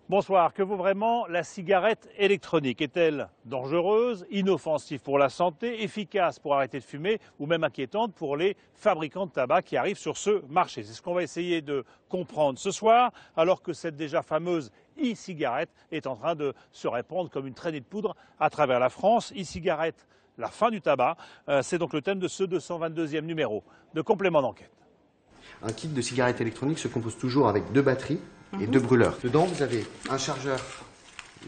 Bonsoir. Que vaut vraiment la cigarette électronique? Est-elle dangereuse, inoffensive pour la santé, efficace pour arrêter de fumer ou même inquiétante pour les fabricants de tabac qui arrivent sur ce marché? C'est ce qu'on va essayer de comprendre ce soir, alors que cette déjà fameuse e-cigarette est en train de se répandre comme une traînée de poudre à travers la France. E-cigarette, la fin du tabac, c'est donc le thème de ce 222e numéro de Complément d'enquête. Un kit de cigarette électronique se compose toujours avec 2 batteries et 2 brûleurs. Dedans, vous avez un chargeur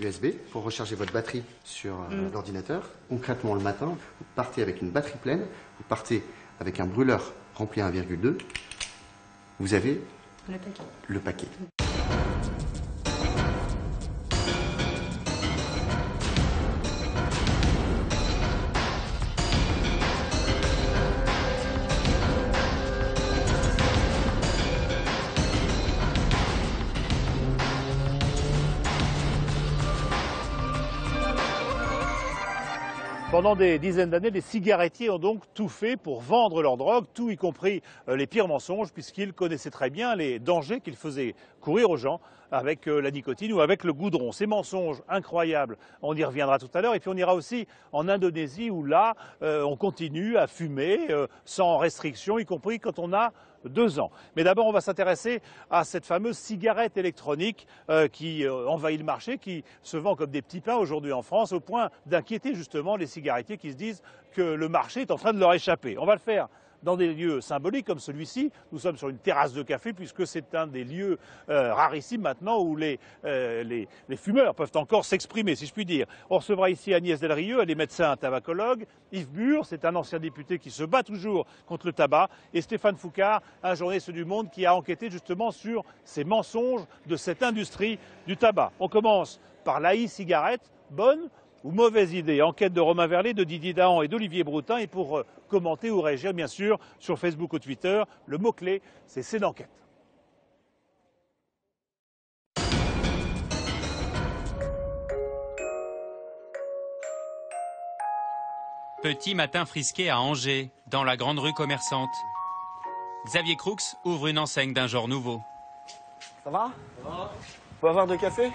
USB pour recharger votre batterie sur l'ordinateur. Concrètement, le matin, vous partez avec une batterie pleine, vous partez avec un brûleur rempli à 1,2. Vous avez le paquet. Pendant des dizaines d'années, les cigarettiers ont donc tout fait pour vendre leur drogue, tout y compris les pires mensonges, puisqu'ils connaissaient très bien les dangers qu'ils faisaient courir aux gens avec la nicotine ou avec le goudron. Ces mensonges incroyables, on y reviendra tout à l'heure. Et puis on ira aussi en Indonésie où là, on continue à fumer sans restriction, y compris quand on a 2 ans. Mais d'abord, on va s'intéresser à cette fameuse cigarette électronique qui envahit le marché, qui se vend comme des petits pains aujourd'hui en France, au point d'inquiéter justement les cigarettiers qui se disent que le marché est en train de leur échapper. On va le faire dans des lieux symboliques comme celui-ci. Nous sommes sur une terrasse de café puisque c'est un des lieux rarissimes maintenant où les fumeurs peuvent encore s'exprimer, si je puis dire. On recevra ici Agnès Delrieux, elle est médecin tabacologue, Yves Bure, c'est un ancien député qui se bat toujours contre le tabac, et Stéphane Foucard, un journaliste du Monde qui a enquêté justement sur ces mensonges de cette industrie du tabac. On commence par la e-cigarette, bonne ou mauvaise idée? Enquête de Romain Verlet, de Didier Dahan et d'Olivier Broutin. Et pour commenter ou réagir, bien sûr, sur Facebook ou Twitter, le mot-clé, c'est d'enquête. Petit matin frisqué à Angers, dans la grande rue commerçante. Xavier Croux ouvre une enseigne d'un genre nouveau. Ça va? Ça va. Faut avoir de café?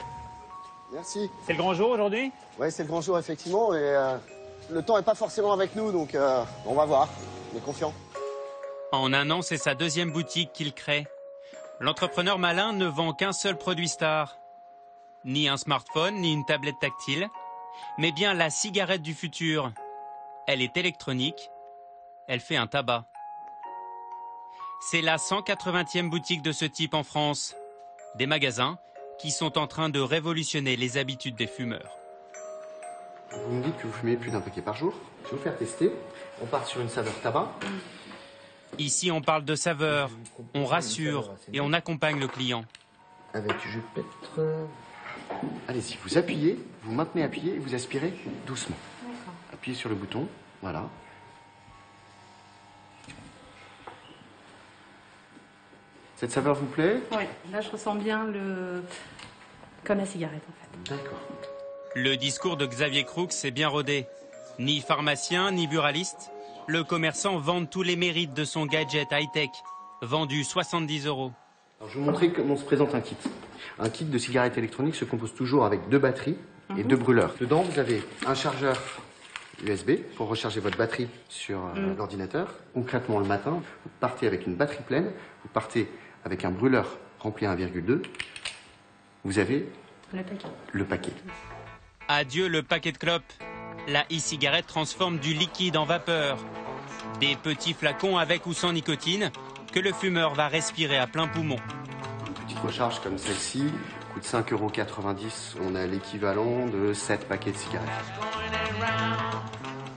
Merci. C'est le grand jour aujourd'hui? Oui, c'est le grand jour, effectivement. Et le temps n'est pas forcément avec nous, donc on va voir. On est confiant. En un an, c'est sa 2e boutique qu'il crée. L'entrepreneur malin ne vend qu'un seul produit star. Ni un smartphone, ni une tablette tactile, mais bien la cigarette du futur. Elle est électronique, elle fait un tabac. C'est la 180e boutique de ce type en France. Des magasins qui sont en train de révolutionner les habitudes des fumeurs. Vous me dites que vous fumez plus d'un paquet par jour. Je vais vous faire tester. On part sur une saveur tabac. Ici, on parle de saveur, on rassure et on accompagne le client. Avec du jus de pétre. Allez-y, vous appuyez, vous maintenez appuyé et vous aspirez doucement. Appuyez sur le bouton, voilà. Cette saveur vous plaît? Oui, là je ressens bien comme la cigarette en fait. D'accord. Le discours de Xavier Croux est bien rodé. Ni pharmacien, ni buraliste, le commerçant vend tous les mérites de son gadget high-tech, vendu 70 €. Alors, je vais vous montrer comment se présente un kit. Un kit de cigarette électronique se compose toujours avec 2 batteries et 2 brûleurs. Dedans, vous avez un chargeur USB pour recharger votre batterie sur l'ordinateur. Concrètement, le matin, vous partez avec une batterie pleine, vous partez avec un brûleur rempli à 1,2. Vous avez le paquet. Adieu le paquet de clopes. La e-cigarette transforme du liquide en vapeur. Des petits flacons avec ou sans nicotine que le fumeur va respirer à plein poumon. Une petite recharge comme celle-ci coûte 5,90 €. On a l'équivalent de 7 paquets de cigarettes.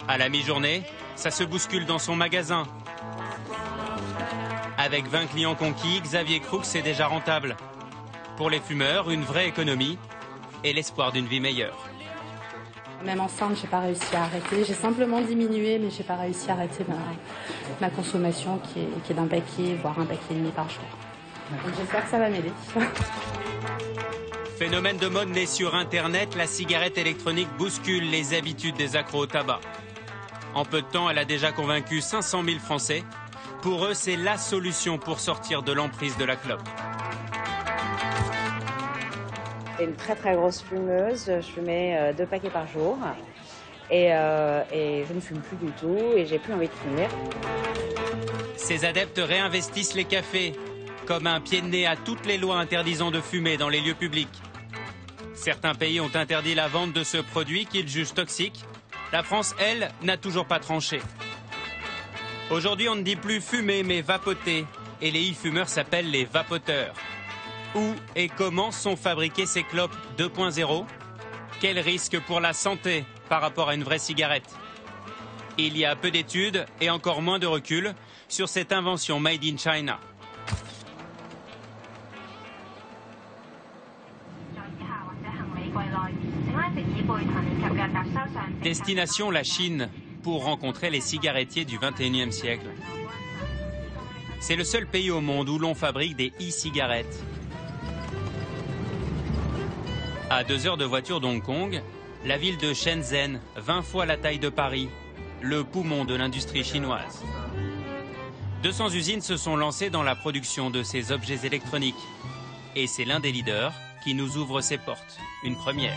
À la mi-journée, ça se bouscule dans son magasin. Avec 20 clients conquis, Xavier Croux est déjà rentable. Pour les fumeurs, une vraie économie et l'espoir d'une vie meilleure. Même enceinte, j'ai pas réussi à arrêter. J'ai simplement diminué, mais j'ai pas réussi à arrêter ma consommation qui est d'un paquet, voire un paquet et demi par jour. Donc j'espère que ça va m'aider. Phénomène de mode né sur Internet, la cigarette électronique bouscule les habitudes des accros au tabac. En peu de temps, elle a déjà convaincu 500 000 Français. Pour eux, c'est la solution pour sortir de l'emprise de la clope. J'étais une très très grosse fumeuse, je fumais 2 paquets par jour et je ne fume plus du tout et j'ai plus envie de fumer. Ces adeptes réinvestissent les cafés, comme un pied de nez à toutes les lois interdisant de fumer dans les lieux publics. Certains pays ont interdit la vente de ce produit qu'ils jugent toxique. La France, elle, n'a toujours pas tranché. Aujourd'hui, on ne dit plus fumer, mais vapoter. Et les e-fumeurs s'appellent les vapoteurs. Où et comment sont fabriquées ces clopes 2.0 ? Quel risque pour la santé par rapport à une vraie cigarette ? Il y a peu d'études et encore moins de recul sur cette invention made in China. Destination la Chine pour rencontrer les cigarettiers du XXIe siècle. C'est le seul pays au monde où l'on fabrique des e-cigarettes. À 2 heures de voiture d'Hong Kong, la ville de Shenzhen, 20 fois la taille de Paris, le poumon de l'industrie chinoise. 200 usines se sont lancées dans la production de ces objets électroniques. Et c'est l'un des leaders qui nous ouvre ses portes. Une première.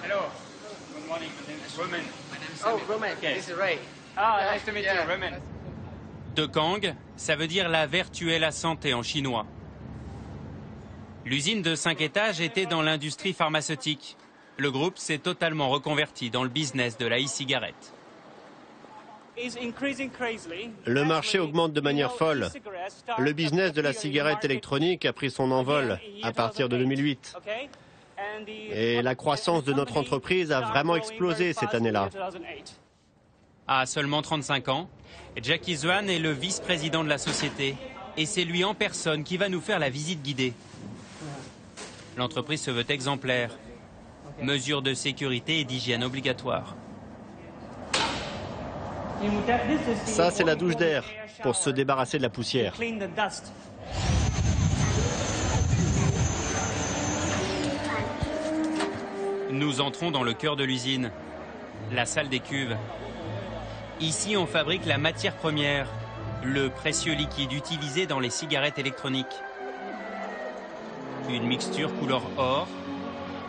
Hello. Good morning. My name is Roman. Oh, Roman, this is Ray. Ah, nice to meet you, Roman. De Kang, ça veut dire la vertu et la santé en chinois. L'usine de 5 étages était dans l'industrie pharmaceutique. Le groupe s'est totalement reconverti dans le business de la e-cigarette. Le marché augmente de manière folle. Le business de la cigarette électronique a pris son envol à partir de 2008. Et la croissance de notre entreprise a vraiment explosé cette année-là. À seulement 35 ans, Jackie Zhuan est le vice-président de la société. Et c'est lui en personne qui va nous faire la visite guidée. L'entreprise se veut exemplaire. Mesures de sécurité et d'hygiène obligatoires. Ça, c'est la douche d'air pour se débarrasser de la poussière. Nous entrons dans le cœur de l'usine, la salle des cuves. Ici, on fabrique la matière première, le précieux liquide utilisé dans les cigarettes électroniques. Une mixture couleur or,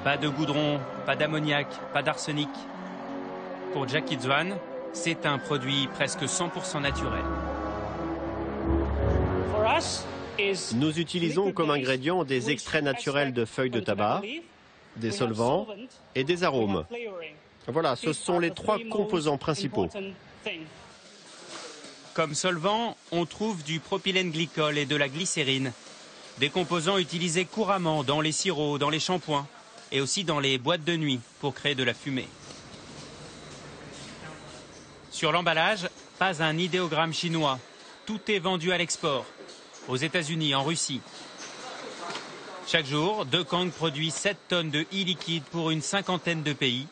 pas de goudron, pas d'ammoniac, pas d'arsenic. Pour Jackie Zhuan, c'est un produit presque 100% naturel. Nous utilisons comme ingrédients des extraits naturels de feuilles de tabac, des solvants et des arômes. Voilà, ce sont les 3 composants principaux. Comme solvant, on trouve du propylène glycol et de la glycérine, des composants utilisés couramment dans les sirops, dans les shampoings et aussi dans les boîtes de nuit pour créer de la fumée. Sur l'emballage, pas un idéogramme chinois. Tout est vendu à l'export, aux États-Unis, en Russie. Chaque jour, De Kang produit 7 tonnes de e-liquide pour une 50aine de pays,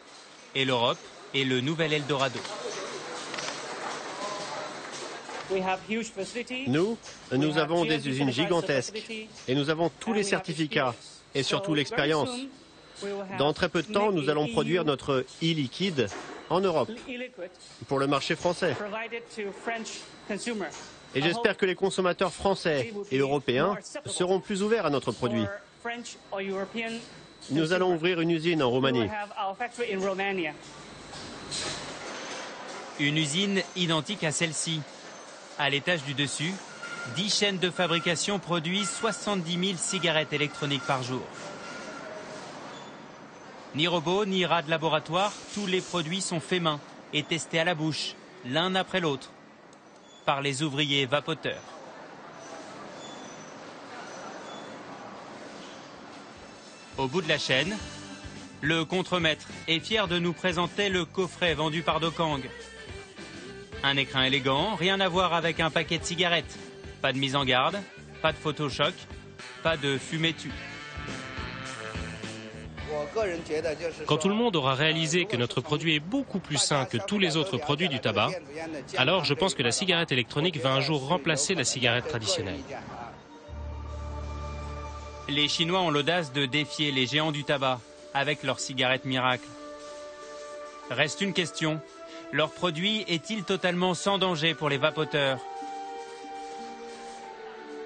et l'Europe est le nouvel Eldorado. Nous avons des usines gigantesques et nous avons tous les certificats et surtout l'expérience. Dans très peu de temps, nous allons produire notre e-liquide en Europe pour le marché français. Et j'espère que les consommateurs français et européens seront plus ouverts à notre produit. Nous allons ouvrir une usine en Roumanie. Une usine identique à celle-ci. À l'étage du dessus, 10 chaînes de fabrication produisent 70 000 cigarettes électroniques par jour. Ni robot, ni rat de laboratoire, tous les produits sont faits main et testés à la bouche, l'un après l'autre, par les ouvriers vapoteurs. Au bout de la chaîne, le contremaître est fier de nous présenter le coffret vendu par De Kang. Un écrin élégant, rien à voir avec un paquet de cigarettes. Pas de mise en garde, pas de photochoc, pas de fumée tue. Quand tout le monde aura réalisé que notre produit est beaucoup plus sain que tous les autres produits du tabac, alors je pense que la cigarette électronique va un jour remplacer la cigarette traditionnelle. Les Chinois ont l'audace de défier les géants du tabac avec leurs cigarettes miracles. Reste une question. Leur produit est-il totalement sans danger pour les vapoteurs?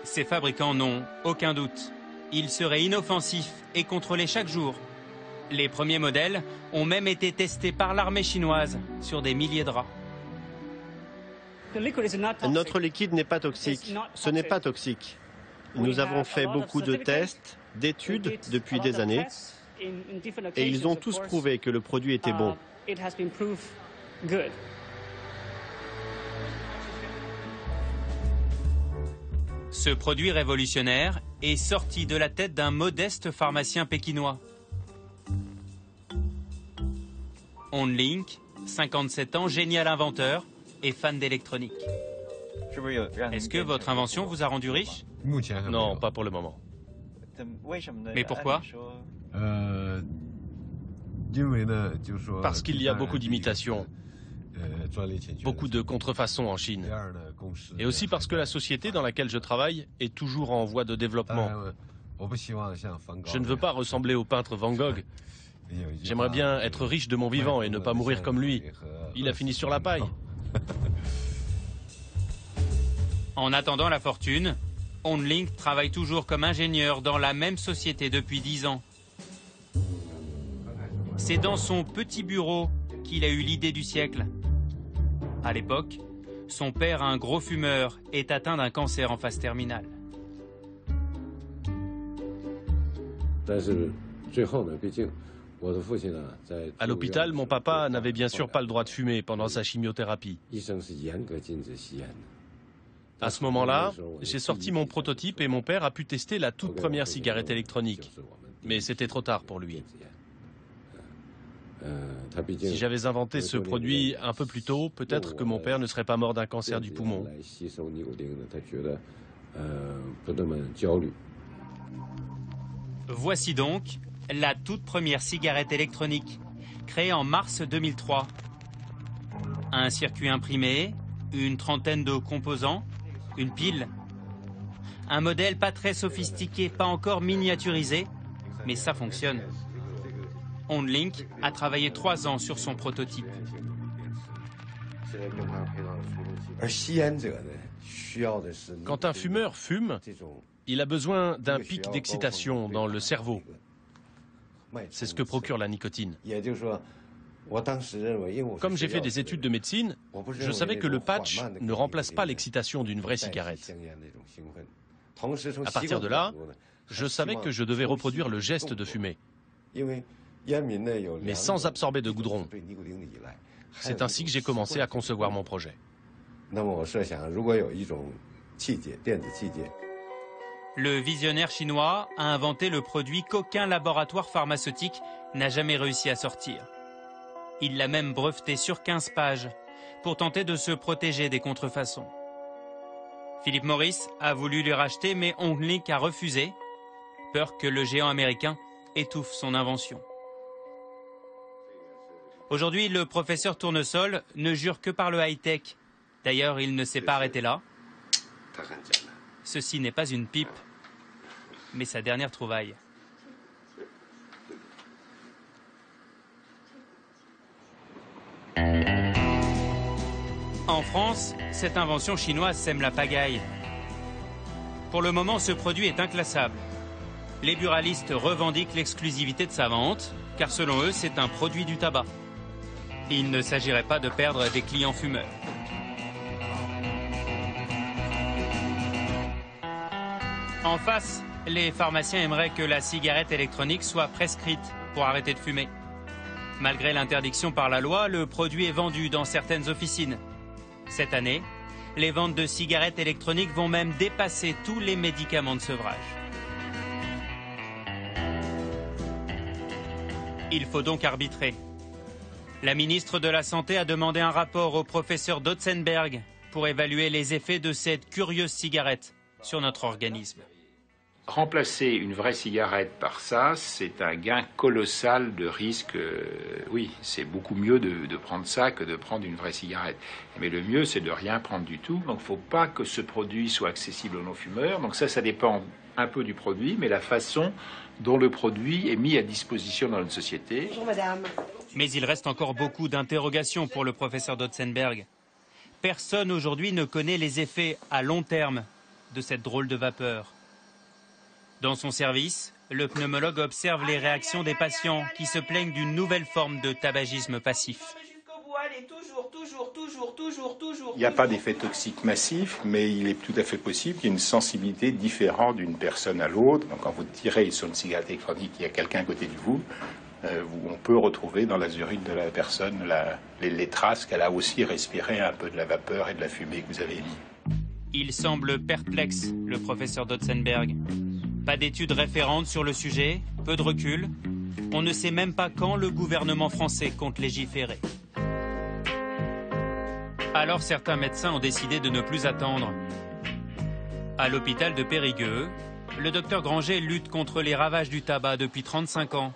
Ces fabricants n'ont aucun doute. Il serait inoffensif et contrôlé chaque jour. Les premiers modèles ont même été testés par l'armée chinoise sur des milliers de rats. Notre liquide n'est pas toxique. Ce n'est pas toxique. Nous avons fait beaucoup de tests, d'études depuis des années, et ils ont tous prouvé que le produit était bon. Ce produit révolutionnaire est sorti de la tête d'un modeste pharmacien pékinois. OnLink, 57 ans, génial inventeur et fan d'électronique. Est-ce que votre invention vous a rendu riche? Non, pas pour le moment. Mais pourquoi? Parce qu'il y a beaucoup d'imitations, beaucoup de contrefaçons en Chine. Et aussi parce que la société dans laquelle je travaille est toujours en voie de développement. Je ne veux pas ressembler au peintre Van Gogh. J'aimerais bien être riche de mon vivant et ne pas mourir comme lui. Il a fini sur la paille. En attendant la fortune, OnLink travaille toujours comme ingénieur dans la même société depuis 10 ans. C'est dans son petit bureau qu'il a eu l'idée du siècle. À l'époque, son père, un gros fumeur, est atteint d'un cancer en phase terminale. À l'hôpital, mon papa n'avait bien sûr pas le droit de fumer pendant sa chimiothérapie. À ce moment-là, j'ai sorti mon prototype et mon père a pu tester la toute première cigarette électronique. Mais c'était trop tard pour lui. Si j'avais inventé ce produit un peu plus tôt, peut-être que mon père ne serait pas mort d'un cancer du poumon. Voici donc la toute première cigarette électronique, créée en mars 2003. Un circuit imprimé, une trentaine de composants, une pile. Un modèle pas très sophistiqué, pas encore miniaturisé, mais ça fonctionne. OnLink a travaillé 3 ans sur son prototype. Quand un fumeur fume, il a besoin d'un pic d'excitation dans le cerveau. C'est ce que procure la nicotine. Comme j'ai fait des études de médecine, je savais que le patch ne remplace pas l'excitation d'une vraie cigarette. À partir de là, je savais que je devais reproduire le geste de fumer, mais sans absorber de goudron. C'est ainsi que j'ai commencé à concevoir mon projet. Le visionnaire chinois a inventé le produit qu'aucun laboratoire pharmaceutique n'a jamais réussi à sortir. Il l'a même breveté sur 15 pages pour tenter de se protéger des contrefaçons. Philip Morris a voulu lui racheter, mais OnLink a refusé, peur que le géant américain étouffe son invention. Aujourd'hui, le professeur Tournesol ne jure que par le high-tech. D'ailleurs, il ne s'est pas arrêté là. Ceci n'est pas une pipe, mais sa dernière trouvaille. En France, cette invention chinoise sème la pagaille. Pour le moment, ce produit est inclassable. Les buralistes revendiquent l'exclusivité de sa vente, car selon eux, c'est un produit du tabac. Il ne s'agirait pas de perdre des clients fumeurs. En face, les pharmaciens aimeraient que la cigarette électronique soit prescrite pour arrêter de fumer. Malgré l'interdiction par la loi, le produit est vendu dans certaines officines. Cette année, les ventes de cigarettes électroniques vont même dépasser tous les médicaments de sevrage. Il faut donc arbitrer. La ministre de la Santé a demandé un rapport au professeur Dotzenberg pour évaluer les effets de cette curieuse cigarette sur notre organisme. Remplacer une vraie cigarette par ça, c'est un gain colossal de risque. Oui, c'est beaucoup mieux de prendre ça que de prendre une vraie cigarette. Mais le mieux, c'est de rien prendre du tout. Donc, il ne faut pas que ce produit soit accessible aux non-fumeurs. Donc ça dépend un peu du produit, mais la façon dont le produit est mis à disposition dans notre société. Bonjour madame. Mais il reste encore beaucoup d'interrogations pour le professeur Dotzenberg. Personne aujourd'hui ne connaît les effets à long terme de cette drôle de vapeur. Dans son service, le pneumologue observe les réactions des patients qui se plaignent d'une nouvelle forme de tabagisme passif. Il n'y a pas d'effet toxique massif, mais il est tout à fait possible qu'il y ait une sensibilité différente d'une personne à l'autre. Donc quand vous tirez sur une cigarette électronique, il y a quelqu'un à côté de vous, on peut retrouver dans les urines de la personne les traces qu'elle a aussi respiré un peu de la vapeur et de la fumée que vous avez émise. Il semble perplexe, le professeur Dotzenberg. Pas d'études référentes sur le sujet, peu de recul. On ne sait même pas quand le gouvernement français compte légiférer. Alors certains médecins ont décidé de ne plus attendre. À l'hôpital de Périgueux, le docteur Granger lutte contre les ravages du tabac depuis 35 ans.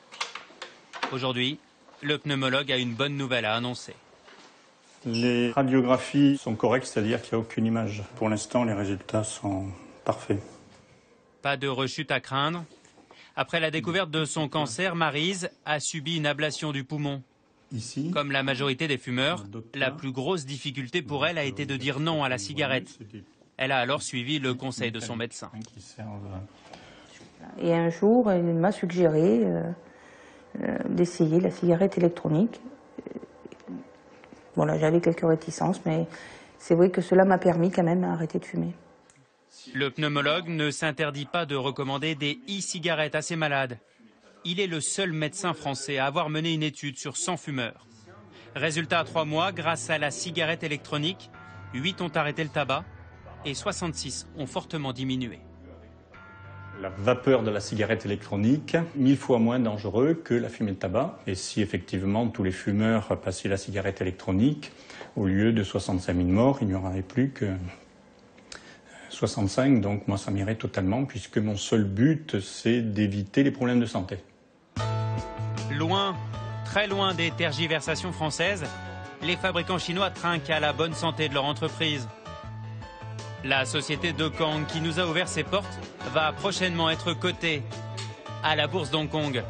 Aujourd'hui, le pneumologue a une bonne nouvelle à annoncer. Les radiographies sont correctes, c'est-à-dire qu'il n'y a aucune image. Pour l'instant, les résultats sont parfaits. Pas de rechute à craindre. Après la découverte de son cancer, Maryse a subi une ablation du poumon. Ici, comme la majorité des fumeurs, la plus grosse difficulté pour elle a été de dire non à la cigarette. Elle a alors suivi le conseil de son médecin. Et un jour, il m'a suggéré d'essayer la cigarette électronique. Voilà, j'avais quelques réticences, mais c'est vrai que cela m'a permis quand même d'arrêter de fumer. Le pneumologue ne s'interdit pas de recommander des e-cigarettes à ses malades. Il est le seul médecin français à avoir mené une étude sur 100 fumeurs. Résultat à 3 mois, grâce à la cigarette électronique, 8 ont arrêté le tabac et 66 ont fortement diminué. La vapeur de la cigarette électronique, 1000 fois moins dangereux que la fumée de tabac. Et si effectivement tous les fumeurs passaient la cigarette électronique, au lieu de 65 000 morts, il n'y en aurait plus que 65. Donc moi ça m'irait totalement, puisque mon seul but c'est d'éviter les problèmes de santé. Loin, très loin des tergiversations françaises, les fabricants chinois trinquent à la bonne santé de leur entreprise. La société Dokang, qui nous a ouvert ses portes, va prochainement être cotée à la bourse d'Hong Kong.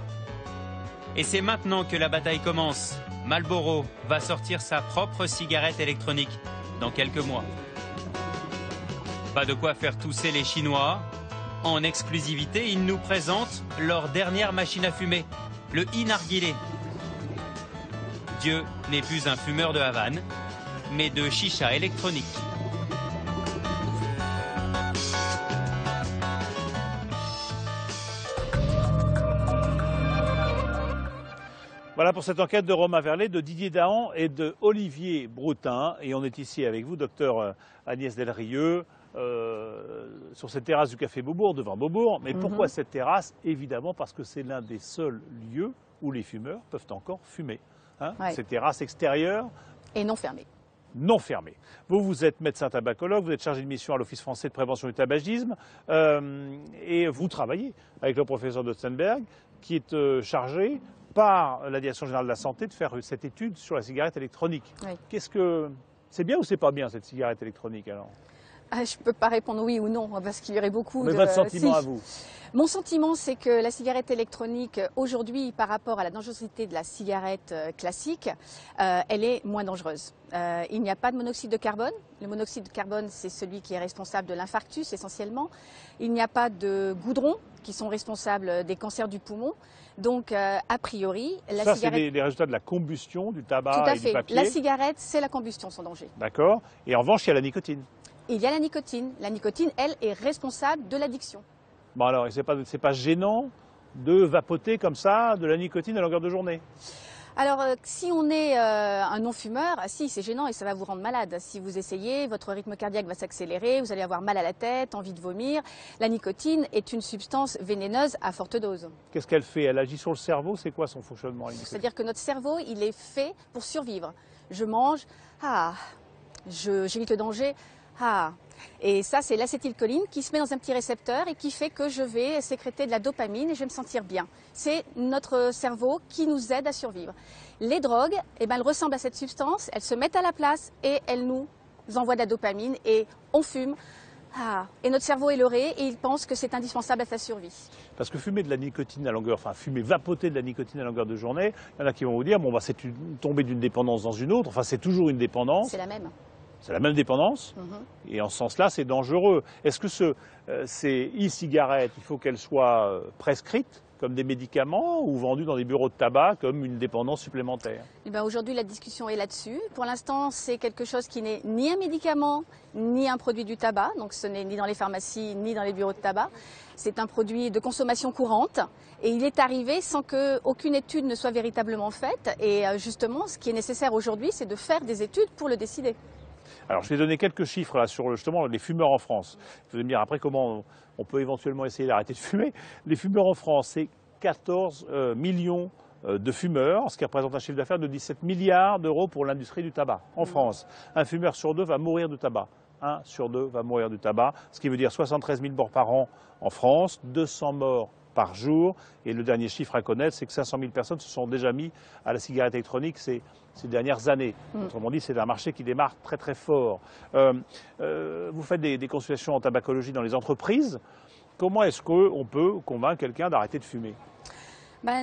Et c'est maintenant que la bataille commence. Marlboro va sortir sa propre cigarette électronique dans quelques mois. Pas de quoi faire tousser les Chinois. En exclusivité, ils nous présentent leur dernière machine à fumer, le e-narguilé. Dieu n'est plus un fumeur de Havane, mais de chicha électronique. Voilà pour cette enquête de Romain Verlet, de Didier Dahan et de Olivier Broutin. Et on est ici avec vous, docteur Agnès Delrieux, sur cette terrasse du Café Beaubourg, devant Beaubourg. Mais pourquoi cette terrasse? Évidemment parce que c'est l'un des seuls lieux où les fumeurs peuvent encore fumer. Hein, ouais. Ces terrasses extérieures. Et non fermées. Non fermées. Vous êtes médecin tabacologue, vous êtes chargé de mission à l'Office français de prévention du tabagisme et vous travaillez avec le professeur Dotzenberg qui est chargé par la Direction générale de la santé de faire cette étude sur la cigarette électronique. Oui. C'est bien ou c'est pas bien cette cigarette électronique alors? Je ne peux pas répondre oui ou non, parce qu'il y aurait beaucoup Mais votre sentiment à vous? Mon sentiment, c'est que la cigarette électronique, aujourd'hui, par rapport à la dangerosité de la cigarette classique, elle est moins dangereuse. Il n'y a pas de monoxyde de carbone. Le monoxyde de carbone, c'est celui qui est responsable de l'infarctus, essentiellement. Il n'y a pas de goudrons, qui sont responsables des cancers du poumon. Donc, a priori, la cigarette... Ça, c'est les résultats de la combustion du tabac et du papier. La cigarette, c'est la combustion, son danger. D'accord. Et en revanche, il y a la nicotine. Il y a la nicotine. La nicotine, elle, est responsable de l'addiction. Bon alors, c'est pas gênant de vapoter comme ça de la nicotine à longueur de journée? Alors, si on est un non-fumeur, si, c'est gênant et ça va vous rendre malade. Si vous essayez, votre rythme cardiaque va s'accélérer, vous allez avoir mal à la tête, envie de vomir. La nicotine est une substance vénéneuse à forte dose. Qu'est-ce qu'elle fait? Elle agit sur le cerveau? C'est quoi son fonctionnement? C'est-à-dire que notre cerveau, il est fait pour survivre. Je mange, j'évite le danger, Et ça, c'est l'acétylcholine qui se met dans un petit récepteur et qui fait que je vais sécréter de la dopamine et je vais me sentir bien. C'est notre cerveau qui nous aide à survivre. Les drogues, elles ressemblent à cette substance, elles se mettent à la place et elles nous envoient de la dopamine et on fume. Et notre cerveau est leurré et il pense que c'est indispensable à sa survie. Parce que fumer de la nicotine à longueur, vapoter de la nicotine à longueur de journée, il y en a qui vont vous dire, c'est tomber d'une dépendance dans une autre, c'est toujours une dépendance. C'est la même. C'est la même dépendance, et en ce sens-là, c'est dangereux. Est-ce que ces e-cigarettes, il faut qu'elles soient prescrites comme des médicaments ou vendues dans des bureaux de tabac comme une dépendance supplémentaire? Aujourd'hui, la discussion est là-dessus. Pour l'instant, c'est quelque chose qui n'est ni un médicament, ni un produit du tabac. Donc ce n'est ni dans les pharmacies, ni dans les bureaux de tabac. C'est un produit de consommation courante. Et il est arrivé sans qu'aucune étude ne soit véritablement faite. Et justement, ce qui est nécessaire aujourd'hui, c'est de faire des études pour le décider. Alors, je vais donner quelques chiffres là, sur justement les fumeurs en France. Vous allez me dire après comment on peut éventuellement essayer d'arrêter de fumer. Les fumeurs en France, c'est 14 millions de fumeurs, ce qui représente un chiffre d'affaires de 17 milliards d'euros pour l'industrie du tabac en France. Un fumeur sur deux va mourir du tabac. 1 sur 2 va mourir du tabac, ce qui veut dire 73 000 morts par an en France, 200 morts par jour. Et le dernier chiffre à connaître, c'est que 500 000 personnes se sont déjà mis à la cigarette électronique ces dernières années. Autrement dit, c'est un marché qui démarre très très fort. Vous faites des consultations en tabacologie dans les entreprises. Comment est-ce qu'on peut convaincre quelqu'un d'arrêter de fumer ?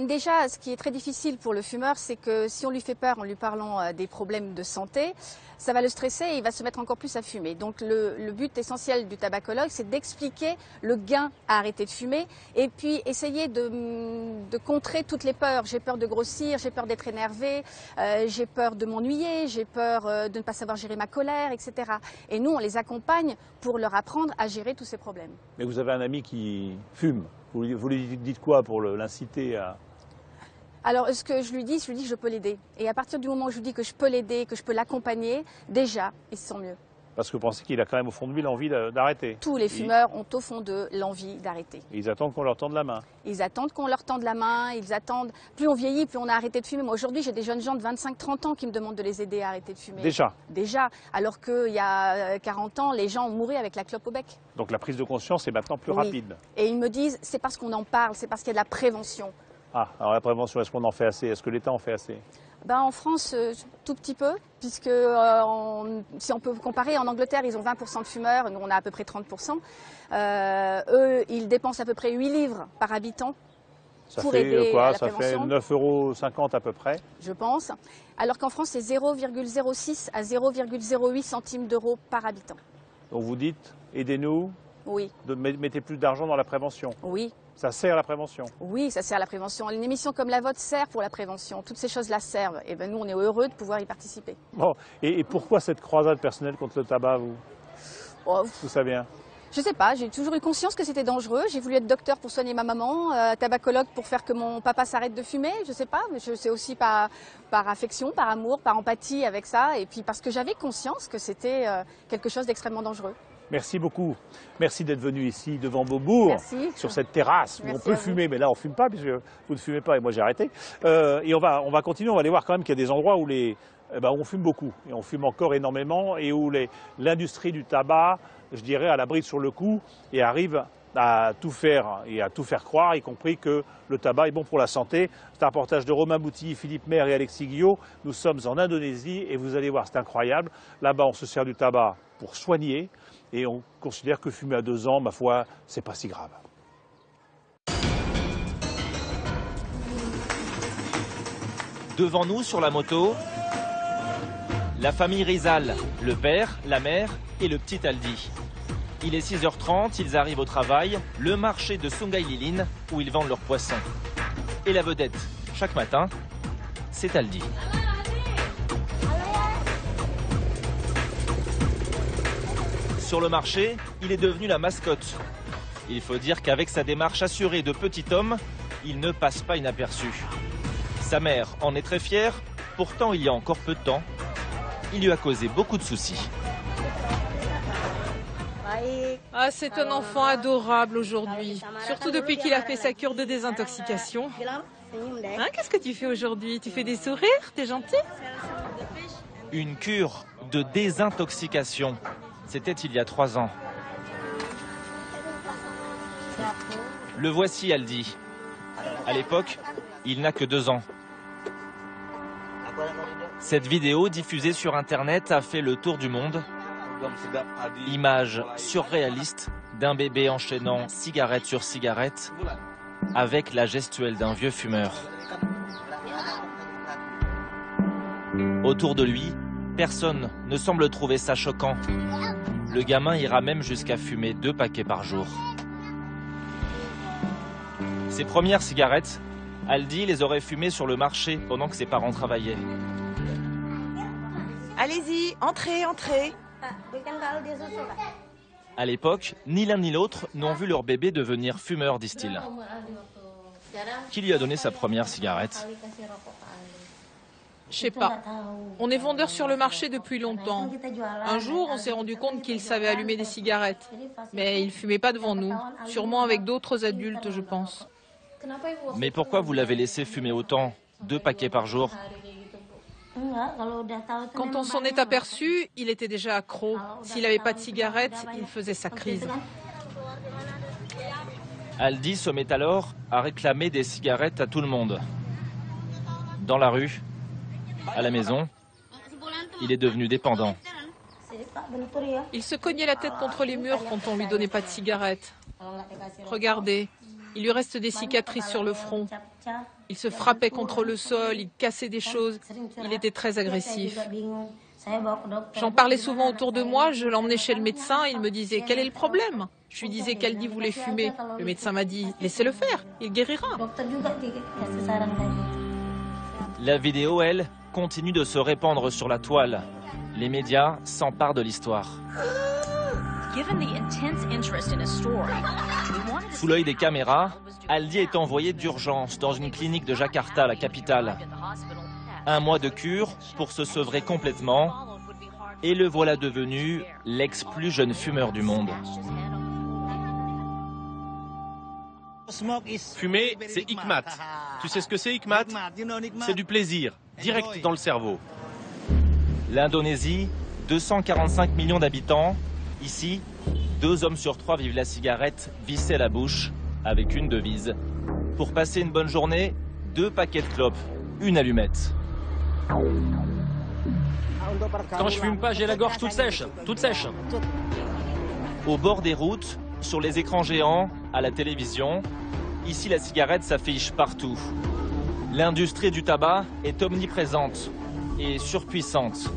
Déjà, ce qui est très difficile pour le fumeur, c'est que si on lui fait peur en lui parlant des problèmes de santé, ça va le stresser et il va se mettre encore plus à fumer. Donc le but essentiel du tabacologue, c'est d'expliquer le gain à arrêter de fumer et puis essayer de contrer toutes les peurs. J'ai peur de grossir, j'ai peur d'être énervé, j'ai peur de m'ennuyer, j'ai peur de ne pas savoir gérer ma colère, etc. Et nous, on les accompagne pour leur apprendre à gérer tous ces problèmes. Mais vous avez un ami qui fume. Vous lui dites quoi pour l'inciter à... Alors, ce que je lui dis que je peux l'aider. Et à partir du moment où je lui dis que je peux l'aider, que je peux l'accompagner, déjà, il se sent mieux. Parce que vous pensez qu'il a quand même au fond de lui l'envie d'arrêter? Tous les fumeurs ont au fond d'eux l'envie d'arrêter. Ils attendent qu'on leur tende la main. Ils attendent qu'on leur tende la main, ils attendent... Plus on vieillit, plus on a arrêté de fumer. Moi, aujourd'hui, j'ai des jeunes gens de 25-30 ans qui me demandent de les aider à arrêter de fumer. Déjà? Déjà. Alors qu'il y a 40 ans, les gens ont mouru avec la clope au bec. Donc la prise de conscience est maintenant plus rapide. Et ils me disent, c'est parce qu'on en parle, c'est parce qu'il y a de la prévention. Ah, alors la prévention, est-ce qu'on en fait assez? Est-ce que l'État en fait assez? En France, tout petit peu, puisque si on peut comparer, en Angleterre, ils ont 20% de fumeurs, nous on a à peu près 30%. Eux, ils dépensent à peu près 8 livres par habitant pour aider à la prévention. Ça fait 9,50 € à peu près. Je pense. Alors qu'en France, c'est 0,06 à 0,08 centimes d'euros par habitant. Donc vous dites, aidez-nous. Oui. Mettez plus d'argent dans la prévention. Oui. Ça sert à la prévention? Oui, ça sert à la prévention. Une émission comme la vôtre sert pour la prévention. Toutes ces choses-là servent. Et nous, on est heureux de pouvoir y participer. Bon. Et pourquoi cette croisade personnelle contre le tabac, vous? Tout ça vient? Je sais pas, j'ai toujours eu conscience que c'était dangereux. J'ai voulu être docteur pour soigner ma maman, tabacologue pour faire que mon papa s'arrête de fumer. Je sais pas, mais c'est aussi par affection, par amour, par empathie avec ça. Et puis parce que j'avais conscience que c'était quelque chose d'extrêmement dangereux. Merci beaucoup. Merci d'être venu ici devant Beaubourg, sur cette terrasse où on peut fumer, mais là on ne fume pas puisque vous ne fumez pas et moi j'ai arrêté. Et on va continuer, on va aller voir quand même qu'il y a des endroits où on fume beaucoup et on fume encore énormément et où l'industrie du tabac, je dirais, a la bride sur le cou et arrive à tout faire et à tout faire croire, y compris que le tabac est bon pour la santé. C'est un reportage de Romain Boutilly, Philippe Maire et Alexis Guillot. Nous sommes en Indonésie et vous allez voir, c'est incroyable. Là-bas, on se sert du tabac pour soigner et on considère que fumer à 2 ans, ma foi, c'est pas si grave. Devant nous, sur la moto, la famille Rizal, le père, la mère et le petit Aldi. Il est 6h30, ils arrivent au travail, le marché de Sungai Lilin, où ils vendent leurs poissons. Et la vedette, chaque matin, c'est Aldi. Sur le marché, il est devenu la mascotte. Il faut dire qu'avec sa démarche assurée de petit homme, il ne passe pas inaperçu. Sa mère en est très fière, pourtant il y a encore peu de temps, il lui a causé beaucoup de soucis. Ah, c'est un enfant adorable aujourd'hui, surtout depuis qu'il a fait sa cure de désintoxication. Hein, qu'est-ce que tu fais aujourd'hui? Tu fais des sourires? T'es gentil? Une cure de désintoxication, c'était il y a 3 ans. Le voici Aldi. À l'époque, il n'a que 2 ans. Cette vidéo diffusée sur Internet a fait le tour du monde. Image surréaliste d'un bébé enchaînant cigarette sur cigarette avec la gestuelle d'un vieux fumeur. Autour de lui, Personne ne semble trouver ça choquant. Le gamin ira même jusqu'à fumer 2 paquets par jour. Ses premières cigarettes, Aldi les aurait fumées sur le marché pendant que ses parents travaillaient. Allez-y, entrez, entrez. À l'époque, ni l'un ni l'autre n'ont vu leur bébé devenir fumeur, disent-ils. Qui lui a donné sa première cigarette? Je sais pas. On est vendeur sur le marché depuis longtemps. Un jour, on s'est rendu compte qu'il savait allumer des cigarettes. Mais il fumait pas devant nous. Sûrement avec d'autres adultes, je pense. Mais pourquoi vous l'avez laissé fumer autant? 2 paquets par jour? Quand on s'en est aperçu, il était déjà accro. S'il n'avait pas de cigarette, il faisait sa crise. Aldi se met alors à réclamer des cigarettes à tout le monde. Dans la rue, à la maison, il est devenu dépendant. Il se cognait la tête contre les murs quand on lui donnait pas de cigarette. Regardez, il lui reste des cicatrices sur le front. Il se frappait contre le sol, il cassait des choses. Il était très agressif. J'en parlais souvent autour de moi, je l'emmenais chez le médecin, il me disait « Quel est le problème ?» Je lui disais qu'Aldi voulait fumer. Le médecin m'a dit « Laissez-le faire, il guérira. » La vidéo, elle, continue de se répandre sur la toile. Les médias s'emparent de l'histoire. Sous l'œil des caméras, Aldi est envoyé d'urgence dans une clinique de Jakarta, la capitale. 1 mois de cure pour se sevrer complètement. Et le voilà devenu l'ex-plus jeune fumeur du monde. Fumer, c'est Hikmat. Tu sais ce que c'est, Hikmat? C'est du plaisir, direct dans le cerveau. L'Indonésie, 245 millions d'habitants. Ici, 2 hommes sur 3 vivent la cigarette vissée à la bouche, avec une devise. Pour passer une bonne journée, 2 paquets de clopes, une allumette. Quand je fume pas, j'ai la gorge toute sèche, toute sèche. Au bord des routes, sur les écrans géants, à la télévision, ici la cigarette s'affiche partout. L'industrie du tabac est omniprésente et surpuissante.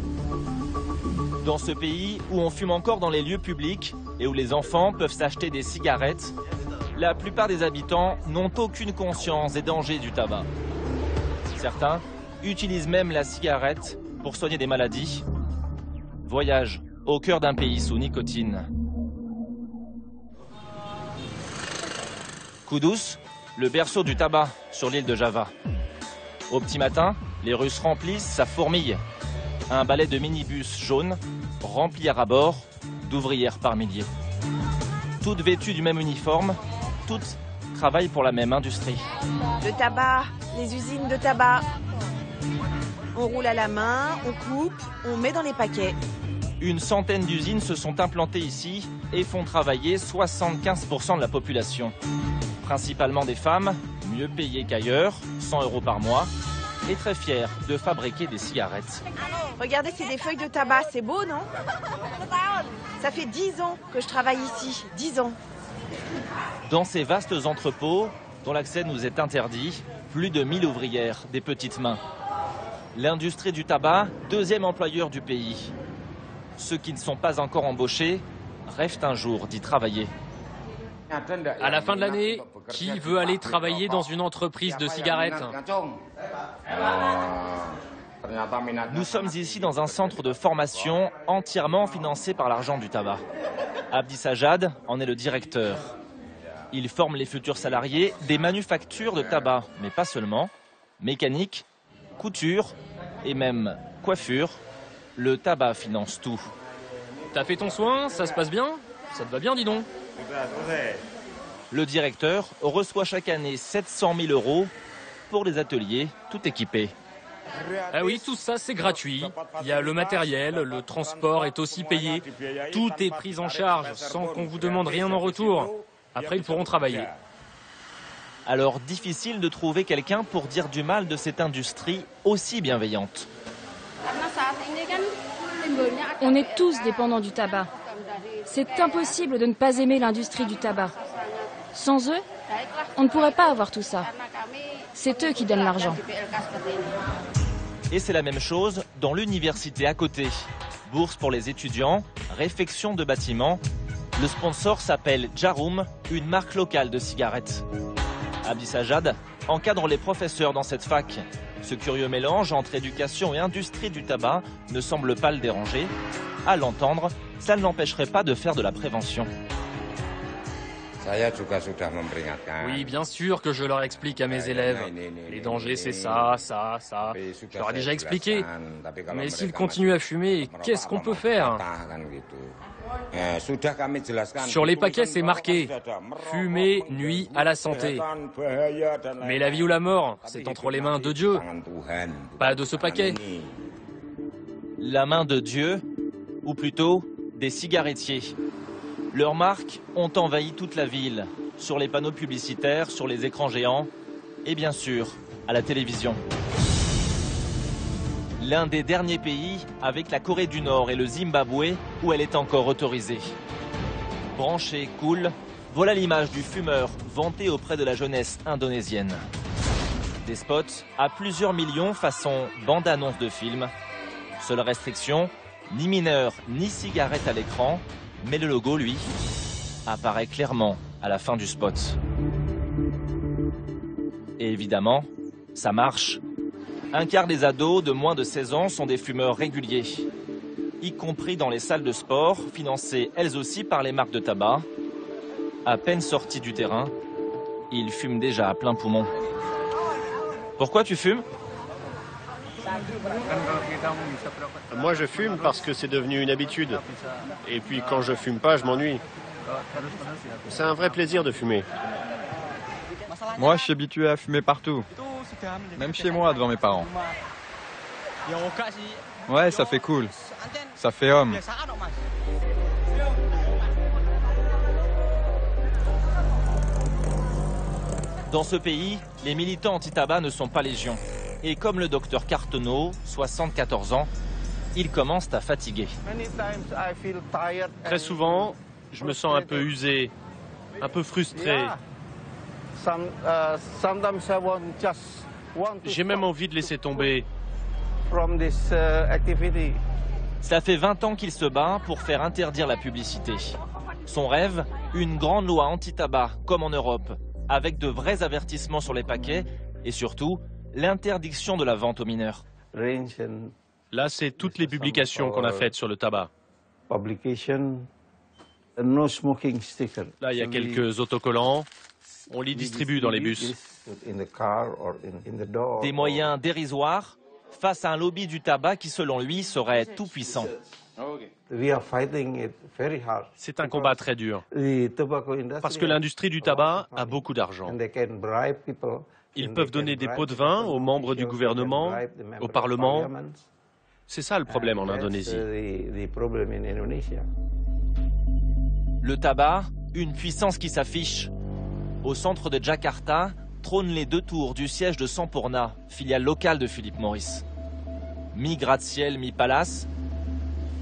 Dans ce pays où on fume encore dans les lieux publics et où les enfants peuvent s'acheter des cigarettes, la plupart des habitants n'ont aucune conscience des dangers du tabac. Certains utilisent même la cigarette pour soigner des maladies. Voyage au cœur d'un pays sous nicotine. Kudus, le berceau du tabac sur l'île de Java. Au petit matin, les Russes remplissent sa fourmille. Un balai de minibus jaune rempli à ras-bord d'ouvrières par milliers. Toutes vêtues du même uniforme, toutes travaillent pour la même industrie. Le tabac, les usines de tabac. On roule à la main, on coupe, on met dans les paquets. Une centaine d'usines se sont implantées ici et font travailler 75% de la population. Principalement des femmes, mieux payées qu'ailleurs, 100 € par mois, et très fières de fabriquer des cigarettes. Regardez, c'est des feuilles de tabac, c'est beau, non? Ça fait 10 ans que je travaille ici, 10 ans. Dans ces vastes entrepôts, dont l'accès nous est interdit, plus de 1000 ouvrières, des petites mains. L'industrie du tabac, 2e employeur du pays. Ceux qui ne sont pas encore embauchés rêvent un jour d'y travailler. À la fin de l'année, qui veut aller travailler dans une entreprise de cigarettes? Nous sommes ici dans un centre de formation entièrement financé par l'argent du tabac. Abdi Sajad en est le directeur. Il forme les futurs salariés des manufactures de tabac, mais pas seulement. Mécanique, couture et même coiffure. Le tabac finance tout. T'as fait ton soin? Ça se passe bien? Ça te va bien, dis donc. Le directeur reçoit chaque année 700 000 € pour les ateliers tout équipés. Ah oui, tout ça c'est gratuit. Il y a le matériel, le transport est aussi payé. Tout est pris en charge sans qu'on vous demande rien en retour. Après, ils pourront travailler. Alors difficile de trouver quelqu'un pour dire du mal de cette industrie aussi bienveillante. On est tous dépendants du tabac. C'est impossible de ne pas aimer l'industrie du tabac. Sans eux, on ne pourrait pas avoir tout ça. C'est eux qui donnent l'argent. Et c'est la même chose dans l'université à côté. Bourse pour les étudiants, réfection de bâtiments. Le sponsor s'appelle Jarum, une marque locale de cigarettes. Abdi Sajad encadre les professeurs dans cette fac. Ce curieux mélange entre éducation et industrie du tabac ne semble pas le déranger. À l'entendre, ça ne l'empêcherait pas de faire de la prévention. Oui, bien sûr que je leur explique à mes élèves. Les dangers, c'est ça, ça, ça. Je leur ai déjà expliqué. Mais s'ils continuent à fumer, qu'est-ce qu'on peut faire? Sur les paquets, c'est marqué « Fumer nuit à la santé ». Mais la vie ou la mort, c'est entre les mains de Dieu, pas de ce paquet. La main de Dieu, ou plutôt des cigarettiers. Leurs marques ont envahi toute la ville, sur les panneaux publicitaires, sur les écrans géants et bien sûr à la télévision. L'un des derniers pays avec la Corée du Nord et le Zimbabwe où elle est encore autorisée. Branché, cool, voilà l'image du fumeur vanté auprès de la jeunesse indonésienne. Des spots à plusieurs millions façon bande-annonce de film. Seule restriction, ni mineur ni cigarette à l'écran, mais le logo, lui, apparaît clairement à la fin du spot. Et évidemment, ça marche. Un quart des ados de moins de 16 ans sont des fumeurs réguliers, y compris dans les salles de sport, financées elles aussi par les marques de tabac. À peine sortis du terrain, ils fument déjà à plein poumon. Pourquoi tu fumes ? Moi, je fume parce que c'est devenu une habitude. Et puis, quand je fume pas, je m'ennuie. C'est un vrai plaisir de fumer. Moi, je suis habitué à fumer partout. Même chez moi, devant mes parents. Ouais, ça fait cool. Ça fait homme. Dans ce pays, les militants anti-tabac ne sont pas légion. Et comme le docteur Carteneau, 74 ans, ils commencent à fatiguer. Très souvent, je me sens un peu usé, un peu frustré. J'ai même envie de laisser tomber. Ça fait 20 ans qu'il se bat pour faire interdire la publicité. Son rêve, une grande loi anti-tabac, comme en Europe, avec de vrais avertissements sur les paquets et surtout, l'interdiction de la vente aux mineurs. Là, c'est toutes les publications qu'on a faites sur le tabac. Là, il y a quelques autocollants. On les distribue dans les bus. Des moyens dérisoires face à un lobby du tabac qui, selon lui, serait tout puissant. C'est un combat très dur. Parce que l'industrie du tabac a beaucoup d'argent. Ils peuvent donner des pots de vin aux membres du gouvernement, au Parlement. C'est ça le problème en Indonésie. Le tabac, une puissance qui s'affiche. Au centre de Jakarta, trônent les deux tours du siège de Sampurna, filiale locale de Philip Morris. Mi-gratte-ciel, mi-palace,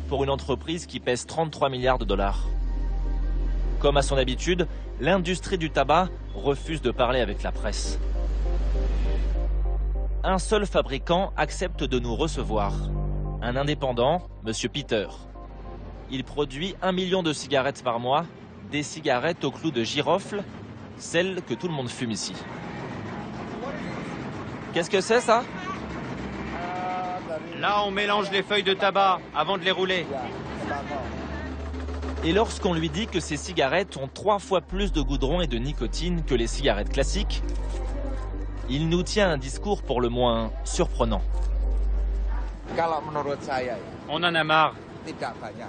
pour une entreprise qui pèse 33 milliards de dollars. Comme à son habitude, l'industrie du tabac refuse de parler avec la presse. Un seul fabricant accepte de nous recevoir. Un indépendant, Monsieur Peter. Il produit 1 million de cigarettes par mois, des cigarettes au clou de girofle, celles que tout le monde fume ici. Qu'est-ce que c'est ça ? Là, on mélange les feuilles de tabac avant de les rouler. Et lorsqu'on lui dit que ces cigarettes ont 3 fois plus de goudron et de nicotine que les cigarettes classiques, il nous tient un discours pour le moins surprenant. On en a marre.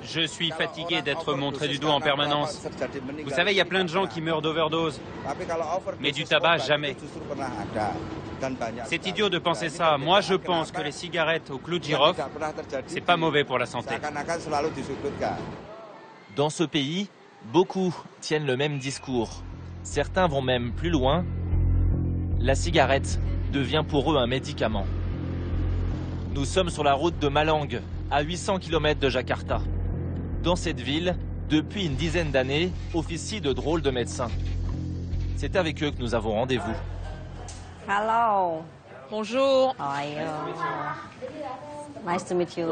Je suis fatigué d'être montré du doigt en permanence. Vous savez, il y a plein de gens qui meurent d'overdose. Mais du tabac, jamais. C'est idiot de penser ça. Moi, je pense que les cigarettes au clou de girofle, c'est pas mauvais pour la santé. Dans ce pays, beaucoup tiennent le même discours. Certains vont même plus loin. La cigarette devient pour eux un médicament. Nous sommes sur la route de Malang, à 800 km de Jakarta. Dans cette ville, depuis une dizaine d'années, officient de drôles de médecins. C'est avec eux que nous avons rendez-vous. Hello. Bonjour. Nice to meet you.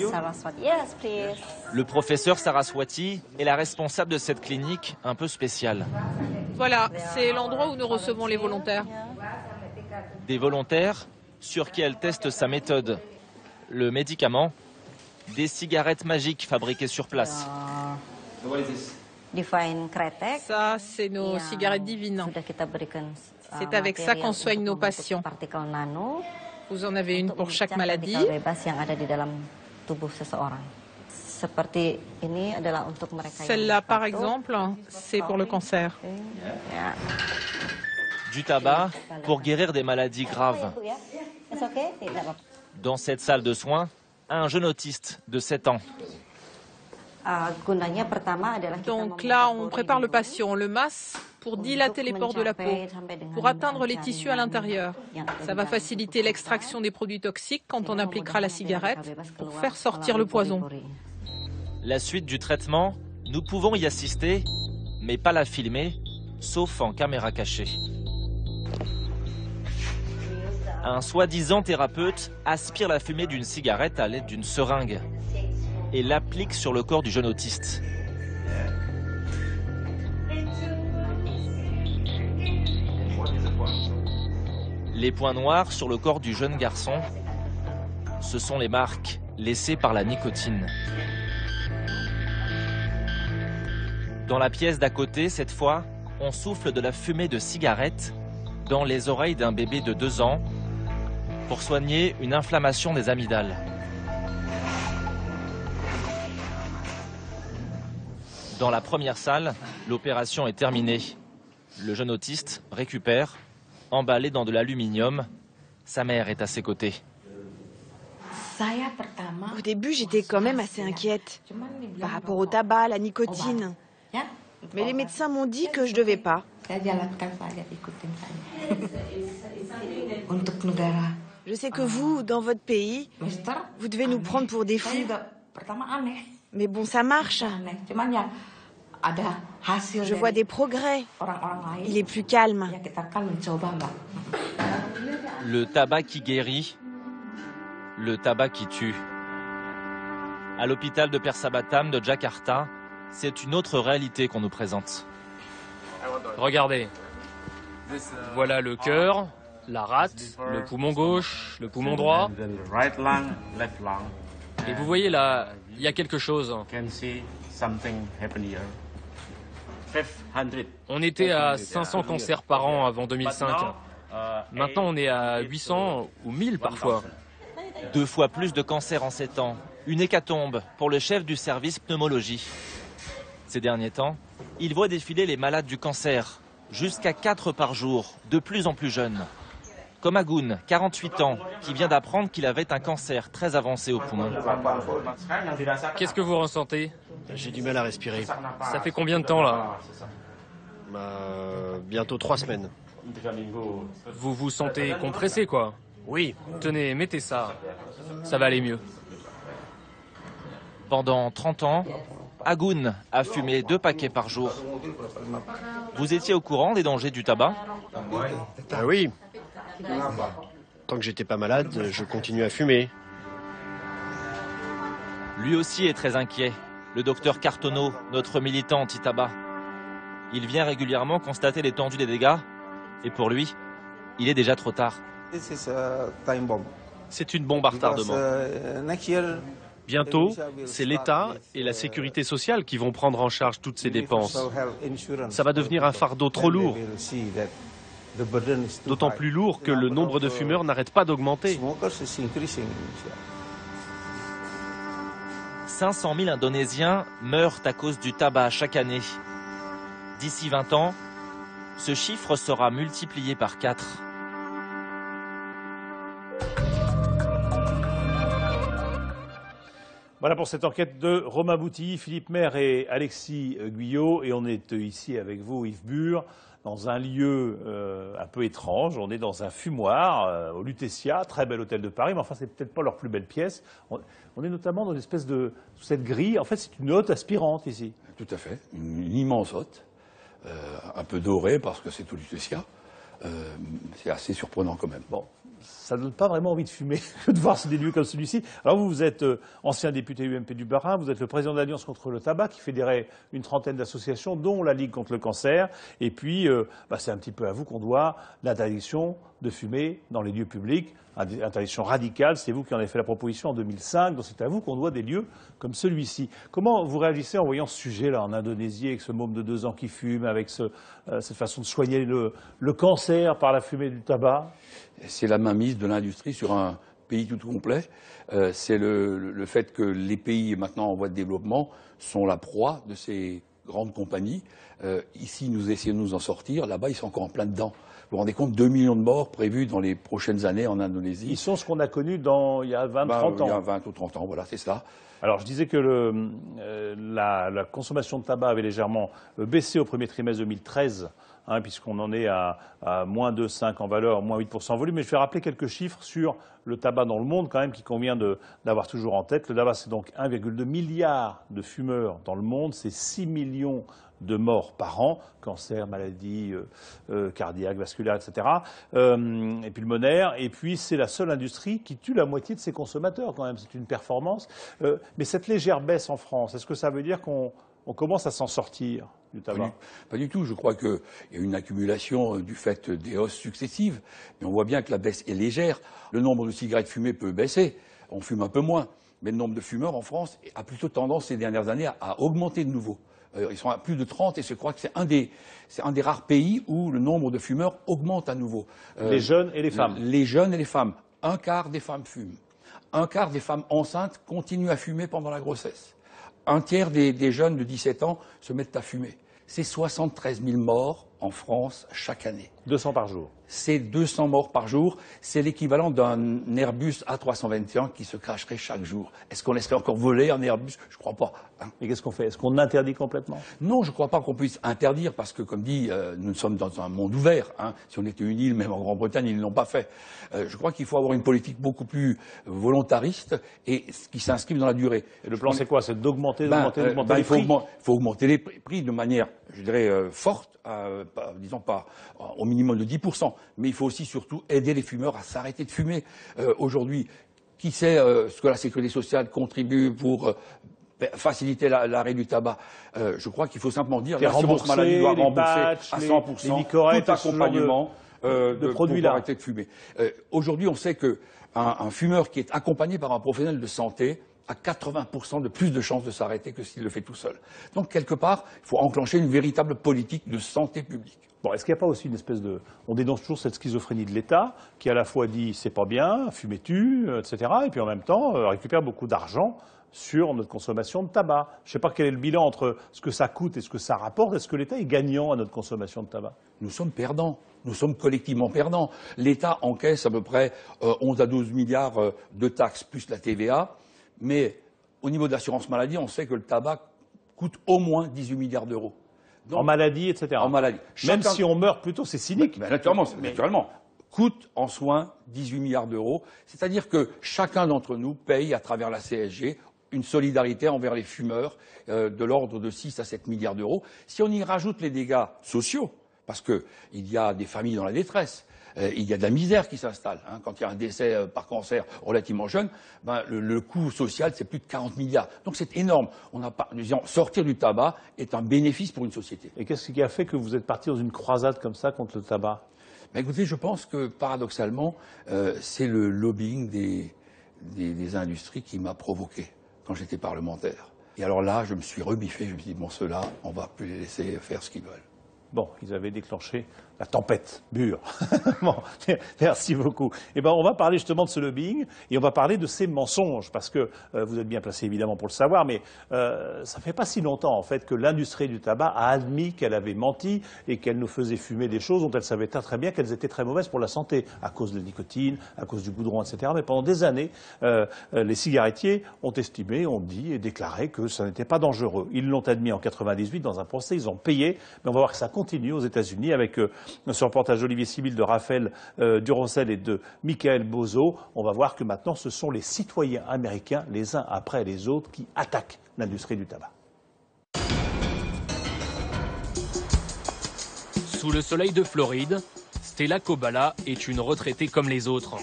Saraswati. Yes, please. Le professeur Saraswati est la responsable de cette clinique un peu spéciale. Voilà, c'est l'endroit où nous recevons les volontaires. Des volontaires sur qui elle teste sa méthode. Le médicament, des cigarettes magiques fabriquées sur place. Ça, c'est nos cigarettes divines. C'est avec ça qu'on soigne nos patients. Vous en avez une pour chaque maladie. Celle-là, par exemple, c'est pour le cancer. Du tabac pour guérir des maladies graves. Dans cette salle de soins, un jeune autiste de 7 ans. Donc là, on prépare le patient, on le masse pour dilater les pores de la peau, pour atteindre les tissus à l'intérieur. Ça va faciliter l'extraction des produits toxiques quand on appliquera la cigarette pour faire sortir le poison. La suite du traitement, nous pouvons y assister, mais pas la filmer, sauf en caméra cachée. Un soi-disant thérapeute aspire la fumée d'une cigarette à l'aide d'une seringue et l'applique sur le corps du jeune autiste. Les points noirs sur le corps du jeune garçon, ce sont les marques laissées par la nicotine. Dans la pièce d'à côté, cette fois, on souffle de la fumée de cigarette dans les oreilles d'un bébé de 2 ans pour soigner une inflammation des amygdales. Dans la première salle, l'opération est terminée. Le jeune autiste récupère, emballé dans de l'aluminium. Sa mère est à ses côtés. Au début, j'étais quand même assez inquiète par rapport au tabac, la nicotine. Mais les médecins m'ont dit que je devais pas. Je sais que vous, dans votre pays, vous devez nous prendre pour des fous. Mais bon, ça marche. Je vois des progrès. Il est plus calme. Le tabac qui guérit, le tabac qui tue. À l'hôpital de Persabatam de Jakarta, c'est une autre réalité qu'on nous présente. Regardez. Voilà le cœur, la rate, le poumon gauche, le poumon droit. Et vous voyez là, il y a quelque chose. On était à 500 cancers par an avant 2005. Maintenant, on est à 800 ou 1000 parfois. 2 fois plus de cancers en 7 ans. Une hécatombe pour le chef du service pneumologie. Ces derniers temps, il voit défiler les malades du cancer, jusqu'à 4 par jour, de plus en plus jeunes. Comme Agoun, 48 ans, qui vient d'apprendre qu'il avait un cancer très avancé au poumon. Qu'est-ce que vous ressentez? J'ai du mal à respirer. Ça fait combien de temps là? Bientôt 3 semaines. Vous vous sentez compressé quoi? Oui. Tenez, mettez ça. Ça va aller mieux. Pendant 30 ans, Agoun a fumé 2 paquets par jour. Vous étiez au courant des dangers du tabac? Ah oui. Tant que j'étais pas malade, je continuais à fumer. Lui aussi est très inquiet. Le docteur Cartono, notre militant anti-tabac. Il vient régulièrement constater l'étendue des dégâts. Et pour lui, il est déjà trop tard. C'est une bombe à retardement. Bientôt, c'est l'État et la sécurité sociale qui vont prendre en charge toutes ces dépenses. Ça va devenir un fardeau trop lourd. D'autant plus lourd que le nombre de fumeurs n'arrête pas d'augmenter. 500 000 Indonésiens meurent à cause du tabac chaque année. D'ici 20 ans, ce chiffre sera multiplié par 4. Voilà pour cette enquête de Romain Boutilly, Philippe Maire et Alexis Guyot. Et on est ici avec vous, Yves Bure, dans un lieu un peu étrange. On est dans un fumoir au Lutetia, très bel hôtel de Paris, mais enfin c'est peut-être pas leur plus belle pièce. On est notamment dans une espèce de... sous cette grille, en fait c'est une hotte aspirante ici. Tout à fait, une immense hotte, un peu dorée parce que c'est au Lutetia. c'est assez surprenant quand même. Bon. Ça ne donne pas vraiment envie de fumer, de voir des lieux comme celui-ci. Alors vous êtes ancien député UMP du Bas-Rhin, vous êtes le président de l'Alliance contre le tabac qui fédérait une trentaine d'associations, dont la Ligue contre le cancer. Et puis, c'est un petit peu à vous qu'on doit l'interdiction de fumer dans les lieux publics, interdiction radicale. C'est vous qui en avez fait la proposition en 2005, donc c'est à vous qu'on doit des lieux comme celui-ci. Comment vous réagissez en voyant ce sujet-là en Indonésie, avec ce môme de 2 ans qui fume, avec cette façon de soigner le cancer par la fumée du tabac? C'est la mainmise de l'industrie sur un pays tout complet. C'est le fait que les pays maintenant en voie de développement sont la proie de ces grandes compagnies. Ici, nous essayons de nous en sortir. Là-bas, ils sont encore en plein dedans. Vous vous rendez compte, 2 millions de morts prévus dans les prochaines années en Indonésie. Ils sont ce qu'on a connu il y a 20-30 ans. Il y a 20 ou 30 ans, voilà, c'est ça. Alors, je disais que la consommation de tabac avait légèrement baissé au premier trimestre 2013, puisqu'on en est à moins 2,5 en valeur, moins 8% en volume. Mais je vais rappeler quelques chiffres sur le tabac dans le monde, quand même, qui convient d'avoir toujours en tête. Le tabac, c'est donc 1,2 milliard de fumeurs dans le monde, c'est 6 millions de morts par an, cancer, maladies cardiaques, vasculaires, etc., et pulmonaires. Et puis, c'est la seule industrie qui tue la moitié de ses consommateurs, quand même. C'est une performance. Mais cette légère baisse en France, est-ce que ça veut dire qu'on commence à s'en sortir du tabac? Pas du tout. Je crois qu'il y a une accumulation du fait des hausses successives. Mais on voit bien que la baisse est légère. Le nombre de cigarettes fumées peut baisser. On fume un peu moins. Mais le nombre de fumeurs en France a plutôt tendance ces dernières années à augmenter de nouveau. Ils sont à plus de 30 et je crois que c'est un des rares pays où le nombre de fumeurs augmente à nouveau. Les jeunes et les femmes. Les jeunes et les femmes. 1/4 des femmes fument. 1/4 des femmes enceintes continuent à fumer pendant la grossesse. 1/3 des jeunes de 17 ans se mettent à fumer. C'est 73 000 morts en France chaque année. 200 par jour. C'est 200 morts par jour. C'est l'équivalent d'un Airbus A321 qui se cracherait chaque jour. Est-ce qu'on laisserait encore voler un Airbus? Je ne crois pas. Et qu'est-ce qu'on fait? Est-ce qu'on interdit complètement? Non, je ne crois pas qu'on puisse interdire parce que, comme dit, nous sommes dans un monde ouvert. Si on était une île, même en Grande-Bretagne, ils ne l'ont pas fait. Je crois qu'il faut avoir une politique beaucoup plus volontariste et qui s'inscrive dans la durée. Et le plan, c'est quoi? C'est d'augmenter les prix? Il faut augmenter les prix de manière, je dirais, forte. Disons pas au minimum de 10%, mais il faut aussi surtout aider les fumeurs à s'arrêter de fumer. Aujourd'hui, qui sait ce que la sécurité sociale contribue pour faciliter l'arrêt du tabac? Je crois qu'il faut simplement dire que l'assurance maladie doit rembourser à 100% tout accompagnement de produits pour arrêter de fumer. Aujourd'hui, on sait qu'un fumeur qui est accompagné par un professionnel de santé a 80% de plus de chances de s'arrêter que s'il le fait tout seul. Donc, quelque part, il faut enclencher une véritable politique de santé publique. Bon, est-ce qu'il n'y a pas aussi une espèce de... On dénonce toujours cette schizophrénie de l'État, qui à la fois dit « c'est pas bien, fumez-tu », etc., et puis en même temps récupère beaucoup d'argent sur notre consommation de tabac. Je ne sais pas quel est le bilan entre ce que ça coûte et ce que ça rapporte. Est-ce que l'État est gagnant à notre consommation de tabac? Nous sommes perdants. Nous sommes collectivement perdants. L'État encaisse à peu près 11 à 12 milliards de taxes plus la TVA. Mais au niveau de l'assurance maladie, on sait que le tabac coûte au moins 18 milliards d'euros. En maladie, etc. En maladie. Même si on meurt plutôt, c'est cynique. Naturellement. Coûte en soins 18 milliards d'euros. C'est-à-dire que chacun d'entre nous paye à travers la CSG une solidarité envers les fumeurs de l'ordre de 6 à 7 milliards d'euros. Si on y rajoute les dégâts sociaux, parce qu'il y a des familles dans la détresse, il y a de la misère qui s'installe. Quand il y a un décès par cancer relativement jeune, le coût social, c'est plus de 40 milliards. Donc c'est énorme. Sortir du tabac est un bénéfice pour une société. Et qu'est-ce qui a fait que vous êtes parti dans une croisade comme ça contre le tabac? Écoutez, je pense que paradoxalement, c'est le lobbying des industries qui m'a provoqué quand j'étais parlementaire. Et alors là, je me suis rebiffé, je me suis dit, bon, ceux-là, on va plus les laisser faire ce qu'ils veulent. Bon, ils avaient déclenché la tempête bure. Bon, merci beaucoup. Eh ben, on va parler justement de ce lobbying et on va parler de ces mensonges parce que vous êtes bien placé évidemment pour le savoir, mais ça fait pas si longtemps en fait que l'industrie du tabac a admis qu'elle avait menti et qu'elle nous faisait fumer des choses dont elle savait très bien qu'elles étaient très mauvaises pour la santé à cause de la nicotine, à cause du goudron, etc. Mais pendant des années, les cigarettiers ont estimé, ont dit et déclaré que ça n'était pas dangereux. Ils l'ont admis en 98 dans un procès, ils ont payé, mais on va voir que ça continue aux États-Unis avec ce reportage d'Olivier Sibyl, de Raphaël Duroncel et de Michael Bozo. On va voir que maintenant, ce sont les citoyens américains, les uns après les autres, qui attaquent l'industrie du tabac. Sous le soleil de Floride, Stella Kobala est une retraitée comme les autres.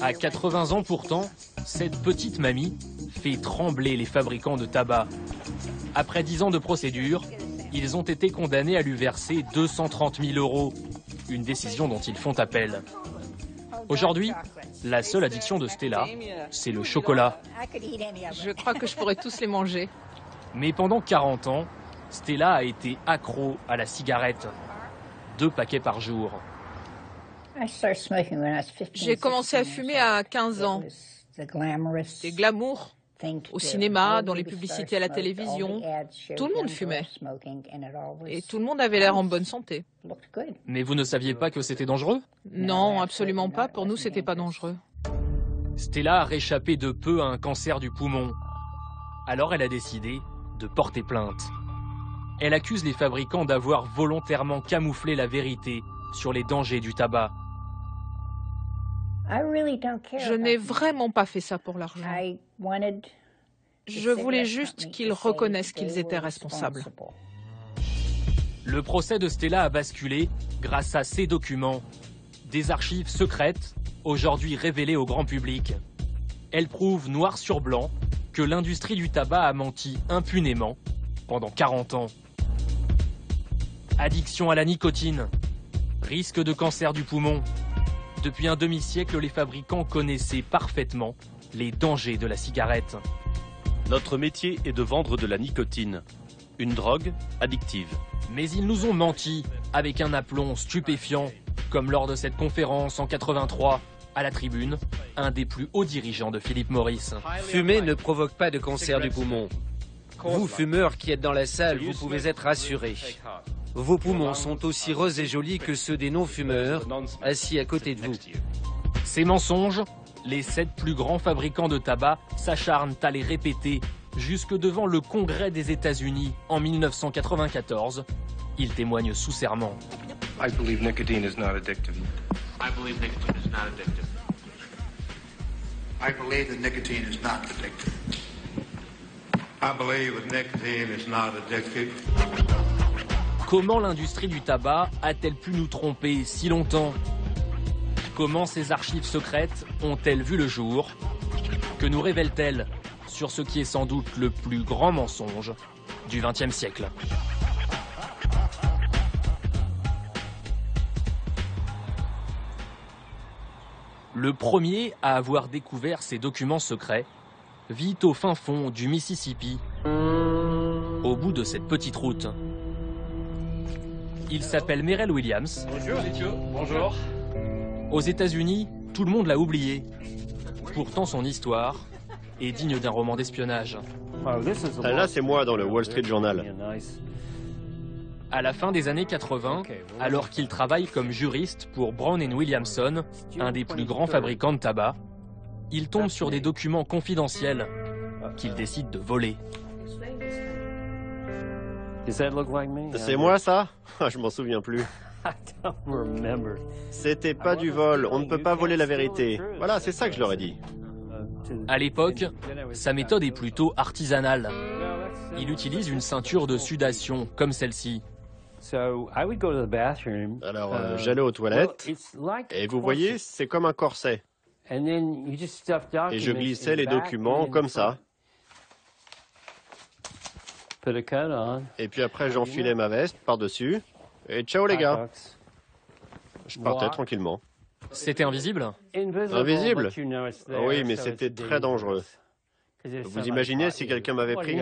À 80 ans pourtant, cette petite mamie fait trembler les fabricants de tabac. Après 10 ans de procédure, ils ont été condamnés à lui verser 230 000 €, une décision dont ils font appel. Aujourd'hui, la seule addiction de Stella, c'est le chocolat. Je crois que je pourrais tous les manger. Mais pendant 40 ans, Stella a été accro à la cigarette. 2 paquets par jour. J'ai commencé à fumer à 15 ans. C'était glamour. Au cinéma, dans les publicités à la télévision, tout le monde fumait. Et tout le monde avait l'air en bonne santé. Mais vous ne saviez pas que c'était dangereux? Non, absolument pas. Pour nous, c'était pas dangereux. Stella a réchappé de peu à un cancer du poumon. Alors elle a décidé de porter plainte. Elle accuse les fabricants d'avoir volontairement camouflé la vérité sur les dangers du tabac. Je n'ai vraiment pas fait ça pour l'argent. Je voulais juste qu'ils reconnaissent qu'ils étaient responsables. Le procès de Stella a basculé grâce à ces documents. Des archives secrètes, aujourd'hui révélées au grand public. Elles prouvent noir sur blanc que l'industrie du tabac a menti impunément pendant 40 ans. Addiction à la nicotine, risque de cancer du poumon. Depuis un demi-siècle, les fabricants connaissaient parfaitement les dangers de la cigarette. Notre métier est de vendre de la nicotine, une drogue addictive. Mais ils nous ont menti avec un aplomb stupéfiant, comme lors de cette conférence en 83, à la tribune, un des plus hauts dirigeants de Philip Morris. Fumer ne provoque pas de cancer du poumon. Vous, fumeurs qui êtes dans la salle, vous pouvez être rassurés. Vos poumons sont aussi roses et jolis que ceux des non-fumeurs, assis à côté de vous. Ces mensonges, les 7 plus grands fabricants de tabac s'acharnent à les répéter jusque devant le Congrès des États-Unis en 1994. Ils témoignent sous serment. I believe nicotine is not addictive. I believe nicotine is not addictive. I believe that nicotine is not addictive. I believe that nicotine is not addictive. Comment l'industrie du tabac a-t-elle pu nous tromper si longtemps? Comment ces archives secrètes ont-elles vu le jour? Que nous révèlent-elles sur ce qui est sans doute le plus grand mensonge du XXe siècle? Le premier à avoir découvert ces documents secrets vit au fin fond du Mississippi, au bout de cette petite route. Il s'appelle Merrell Williams. Bonjour, bonjour. Aux États-Unis, tout le monde l'a oublié. Pourtant, son histoire est digne d'un roman d'espionnage. Là, c'est moi dans le Wall Street Journal. À la fin des années 80, alors qu'il travaille comme juriste pour Brown & Williamson, un des plus grands fabricants de tabac, il tombe sur des documents confidentiels qu'il décide de voler. C'est moi, ça? Je m'en souviens plus. C'était pas du vol, on ne peut pas voler la vérité. Voilà, c'est ça que je leur ai dit. À l'époque, sa méthode est plutôt artisanale. Il utilise une ceinture de sudation, comme celle-ci. Alors, j'allais aux toilettes, et vous voyez, c'est comme un corset. Et je glissais les documents comme ça. Et puis après, j'enfilais ma veste par-dessus. Et ciao les gars. Je partais tranquillement. C'était invisible? Invisible? Oui, mais c'était très dangereux. Vous imaginez si quelqu'un m'avait pris?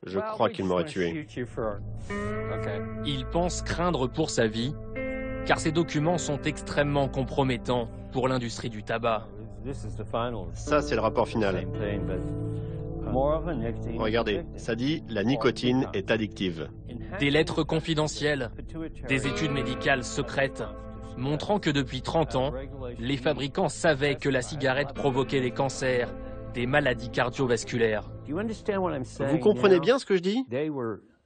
Je crois qu'il m'aurait tué. Il pense craindre pour sa vie, car ces documents sont extrêmement compromettants pour l'industrie du tabac. Ça, c'est le rapport final. Regardez, ça dit « La nicotine est addictive ». Des lettres confidentielles, des études médicales secrètes, montrant que depuis 30 ans, les fabricants savaient que la cigarette provoquait des cancers, des maladies cardiovasculaires. Vous comprenez bien ce que je dis?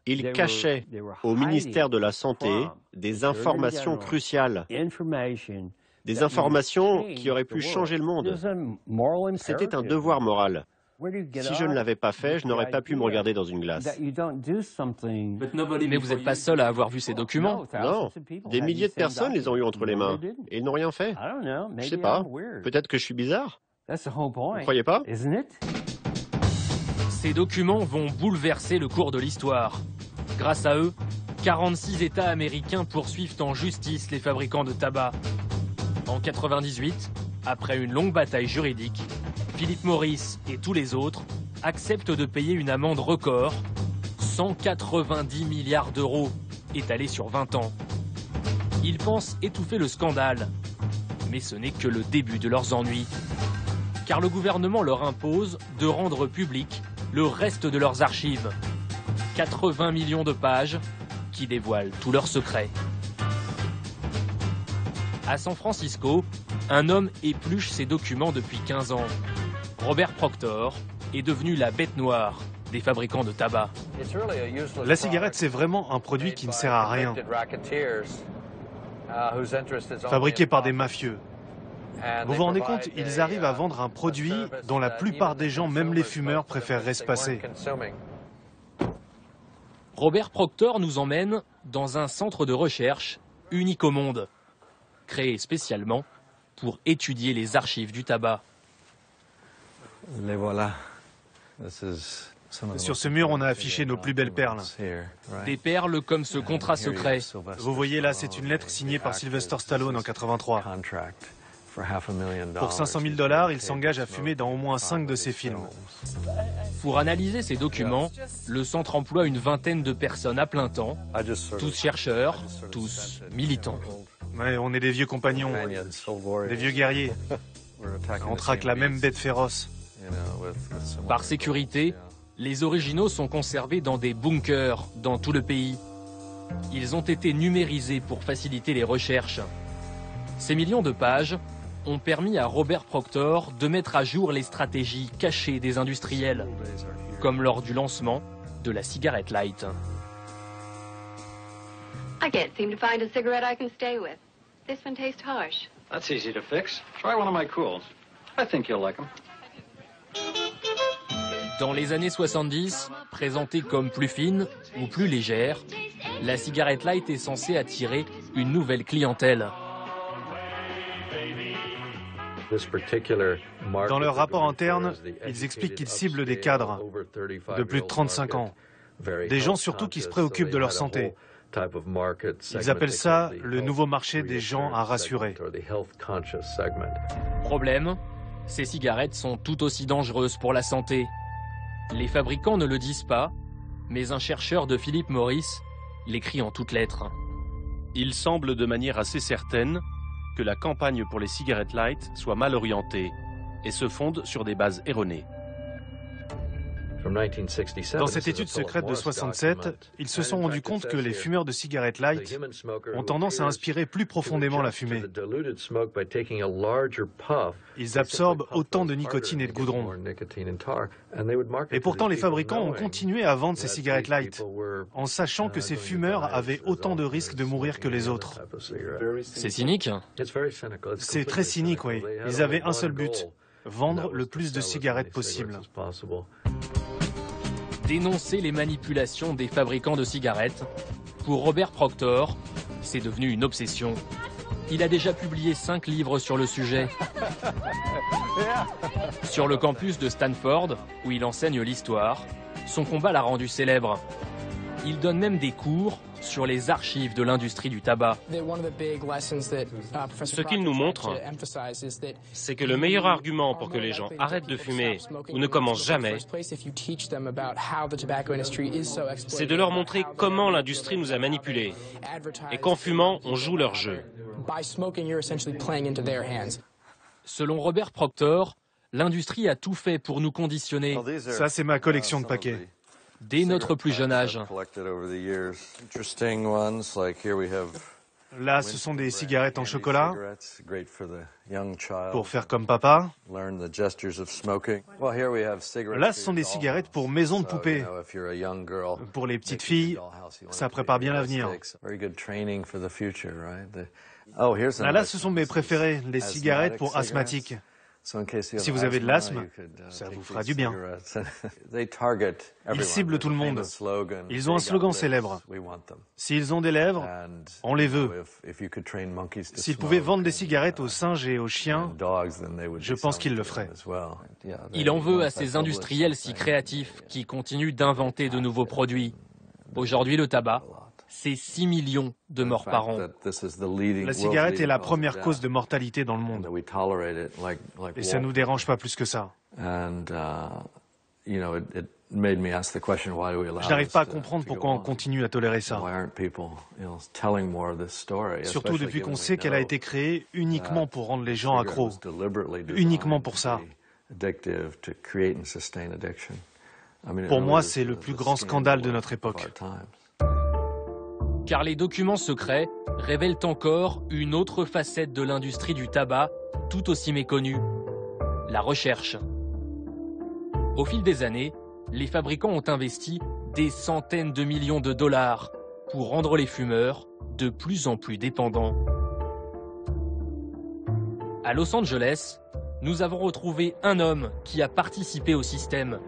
Ils cachaient au ministère de la Santé des informations cruciales, des informations qui auraient pu changer le monde. C'était un devoir moral. Si je ne l'avais pas fait, je n'aurais pas pu me regarder dans une glace. Mais vous n'êtes pas seul à avoir vu ces documents. Non, des milliers de personnes les ont eus entre les mains et ils n'ont rien fait. Je sais pas, peut-être que je suis bizarre. Vous croyez pas? Ces documents vont bouleverser le cours de l'histoire. Grâce à eux, 46 États américains poursuivent en justice les fabricants de tabac. En 98, après une longue bataille juridique, Philip Morris et tous les autres acceptent de payer une amende record, 190 milliards d'euros, étalée sur 20 ans. Ils pensent étouffer le scandale, mais ce n'est que le début de leurs ennuis. Car le gouvernement leur impose de rendre public le reste de leurs archives. 80 millions de pages qui dévoilent tous leurs secrets. À San Francisco, un homme épluche ses documents depuis 15 ans. Robert Proctor est devenu la bête noire des fabricants de tabac. La cigarette, c'est vraiment un produit qui ne sert à rien. Fabriqué par des mafieux. Vous vous rendez compte, ils arrivent à vendre un produit dont la plupart des gens, même les fumeurs, préféreraient se passer. Robert Proctor nous emmène dans un centre de recherche unique au monde, créé spécialement pour étudier les archives du tabac. Les voilà. Sur ce mur, on a affiché nos plus belles perles. Des perles comme ce contrat secret. Vous voyez là, c'est une lettre signée par Sylvester Stallone en 83. Pour 500 000 $, il s'engage à fumer dans au moins 5 de ses films. Pour analyser ces documents, le centre emploie une vingtaine de personnes à plein temps, tous chercheurs, tous militants. Ouais, on est des vieux compagnons, des vieux guerriers. On traque la même bête féroce. Par sécurité, les originaux sont conservés dans des bunkers dans tout le pays. Ils ont été numérisés pour faciliter les recherches. Ces millions de pages ont permis à Robert Proctor de mettre à jour les stratégies cachées des industriels, comme lors du lancement de la cigarette light. I can't seem to find a cigarette I can stay with. This one tastes harsh. That's easy to fix. Try one of my cools. I think you'll like them. Dans les années 70, présentée comme plus fine ou plus légère, la cigarette light est censée attirer une nouvelle clientèle. Dans leur rapport interne, ils expliquent qu'ils ciblent des cadres de plus de 35 ans, des gens surtout qui se préoccupent de leur santé. Ils appellent ça le nouveau marché des gens à rassurer. Problème, ces cigarettes sont tout aussi dangereuses pour la santé. Les fabricants ne le disent pas, mais un chercheur de Philip Morris l'écrit en toutes lettres. Il semble de manière assez certaine que la campagne pour les cigarettes light soit mal orientée et se fonde sur des bases erronées. Dans cette étude secrète de 67, ils se sont rendus compte que les fumeurs de cigarettes light ont tendance à inspirer plus profondément la fumée. Ils absorbent autant de nicotine et de goudron. Et pourtant, les fabricants ont continué à vendre ces cigarettes light, en sachant que ces fumeurs avaient autant de risques de mourir que les autres. C'est cynique. C'est très cynique, oui. Ils avaient un seul but, vendre le plus de cigarettes possible. Dénoncer les manipulations des fabricants de cigarettes, pour Robert Proctor, c'est devenu une obsession. Il a déjà publié 5 livres sur le sujet. Sur le campus de Stanford, où il enseigne l'histoire, son combat l'a rendu célèbre. Il donne même des cours sur les archives de l'industrie du tabac. Ce qu'il nous montre, c'est que le meilleur argument pour que les gens arrêtent de fumer ou ne commencent jamais, c'est de leur montrer comment l'industrie nous a manipulés et qu'en fumant, on joue leur jeu. Selon Robert Proctor, l'industrie a tout fait pour nous conditionner. Ça, c'est ma collection de paquets. Dès notre plus jeune âge. Là, ce sont des cigarettes en chocolat pour faire comme papa. Là, ce sont des cigarettes pour maison de poupée. Pour les petites filles, ça prépare bien l'avenir. Là, ce sont mes préférés, les cigarettes pour asthmatiques. Si vous avez de l'asthme, ça vous fera du bien. Ils ciblent tout le monde. Ils ont un slogan célèbre. S'ils ont des lèvres, on les veut. S'ils pouvaient vendre des cigarettes aux singes et aux chiens, je pense qu'ils le feraient. Il en veut à ces industriels si créatifs qui continuent d'inventer de nouveaux produits. Aujourd'hui, le tabac, c'est 6 millions de morts par an. La cigarette est la première cause de mortalité dans le monde. Et ça ne nous dérange pas plus que ça. Je n'arrive pas à comprendre pourquoi on continue à tolérer ça. Surtout depuis qu'on sait qu'elle a été créée uniquement pour rendre les gens accros. Uniquement pour ça. Pour moi, c'est le plus grand scandale de notre époque. Car les documents secrets révèlent encore une autre facette de l'industrie du tabac, tout aussi méconnue, la recherche. Au fil des années, les fabricants ont investi des centaines de millions de dollars pour rendre les fumeurs de plus en plus dépendants. À Los Angeles, nous avons retrouvé un homme qui a participé au système,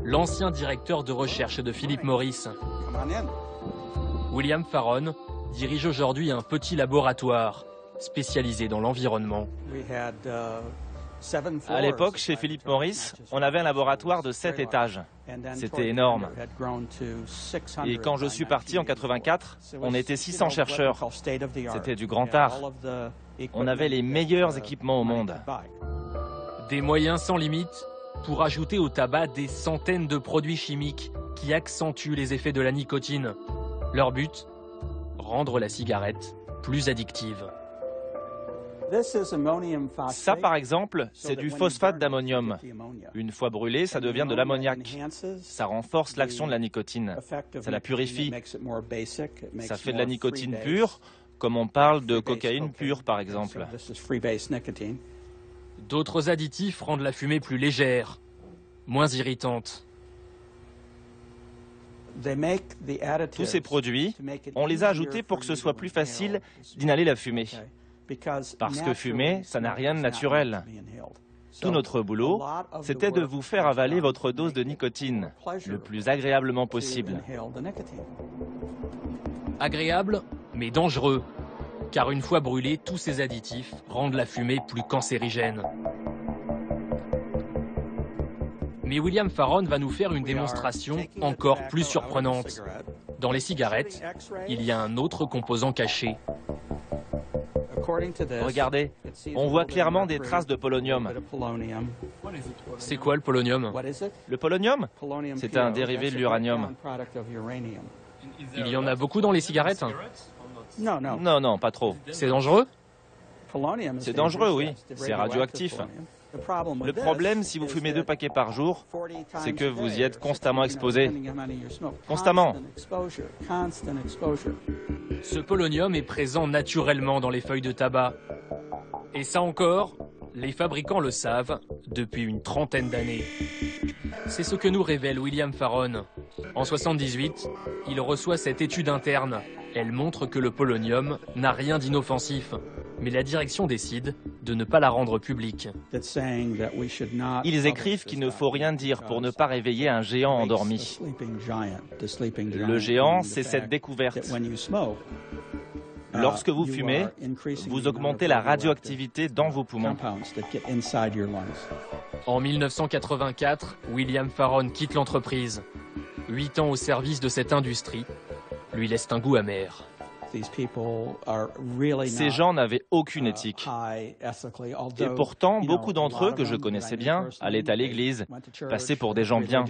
l'ancien directeur de recherche de Philip Morris. William Farron dirige aujourd'hui un petit laboratoire spécialisé dans l'environnement. À l'époque, chez Philip Morris, on avait un laboratoire de 7 étages. C'était énorme. Et quand je suis parti en 84, on était 600 chercheurs. C'était du grand art. On avait les meilleurs équipements au monde. Des moyens sans limite pour ajouter au tabac des centaines de produits chimiques qui accentuent les effets de la nicotine. Leur but, rendre la cigarette plus addictive. Ça, par exemple, c'est du phosphate d'ammonium. Une fois brûlé, ça devient de l'ammoniac. Ça renforce l'action de la nicotine. Ça la purifie. Ça fait de la nicotine pure, comme on parle de cocaïne pure, par exemple. D'autres additifs rendent la fumée plus légère, moins irritante. Tous ces produits, on les a ajoutés pour que ce soit plus facile d'inhaler la fumée. Parce que fumer, ça n'a rien de naturel. Tout notre boulot, c'était de vous faire avaler votre dose de nicotine le plus agréablement possible. Agréable, mais dangereux. Car une fois brûlés, tous ces additifs rendent la fumée plus cancérigène. Mais William Farron va nous faire une démonstration encore plus surprenante. Dans les cigarettes, il y a un autre composant caché. Regardez, on voit clairement des traces de polonium. C'est quoi le polonium? Le polonium, c'est un dérivé de l'uranium. Il y en a beaucoup dans les cigarettes? Non, pas trop. C'est dangereux? C'est dangereux, oui. C'est radioactif. Le problème, si vous fumez 2 paquets par jour, c'est que vous y êtes constamment exposé. Constamment. Ce polonium est présent naturellement dans les feuilles de tabac. Et ça encore, les fabricants le savent depuis une trentaine d'années. C'est ce que nous révèle William Farron. En 1978, il reçoit cette étude interne. Elle montre que le polonium n'a rien d'inoffensif. Mais la direction décide de ne pas la rendre publique. Ils écrivent qu'il ne faut rien dire pour ne pas réveiller un géant endormi. Le géant, c'est cette découverte. Lorsque vous fumez, vous augmentez la radioactivité dans vos poumons. En 1984, William Farron quitte l'entreprise. 8 ans au service de cette industrie lui laissent un goût amer. Ces gens n'avaient aucune éthique. Et pourtant, beaucoup d'entre eux, que je connaissais bien, allaient à l'église, passaient pour des gens bien.